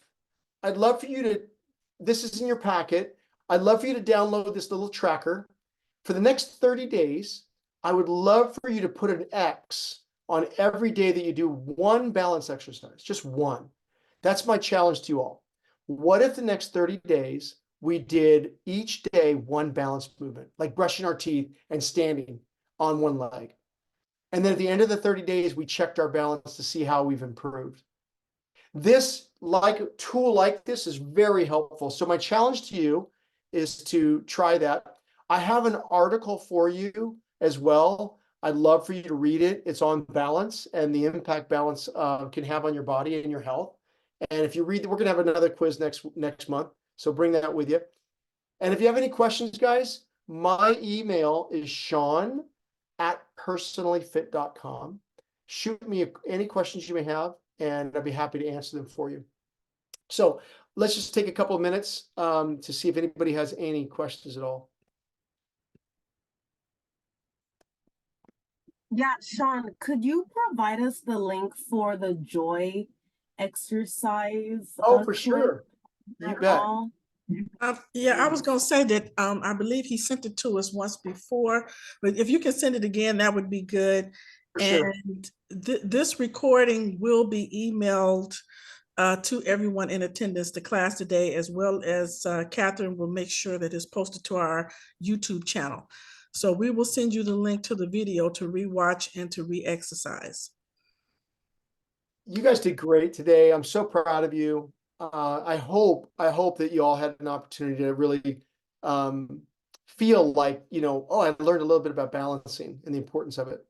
I'd love for you to, this is in your packet. I'd love for you to download this little tracker. For the next 30 days, I would love for you to put an X on every day that you do one balance exercise, just one. That's my challenge to you all. What if the next 30 days we did each day one balance movement, like brushing our teeth and standing on one leg? And then at the end of the 30 days, we checked our balance to see how we've improved. This tool like this is very helpful. So my challenge to you is to try that. I have an article for you as well. I'd love for you to read it. It's on balance and the impact balance can have on your body and your health. And if you read, we're going to have another quiz next month. So bring that with you. And if you have any questions, guys, my email is sean@personallyfit.com. Shoot me any questions you may have, and I'd be happy to answer them for you. So let's just take a couple of minutes to see if anybody has any questions at all. Yeah, Sean, could you provide us the link for the joy exercise? Oh, for clip sure. You at bet. all? Yeah, I was gonna say that I believe he sent it to us once before, but if you can send it again, that would be good. For sure. And this recording will be emailed to everyone in attendance to class today, as well as Catherine will make sure that it's posted to our YouTube channel. So we will send you the link to the video to rewatch and to re-exercise. You guys did great today. I'm so proud of you. I hope that you all had an opportunity to really feel like, oh, I learned a little bit about balancing and the importance of it.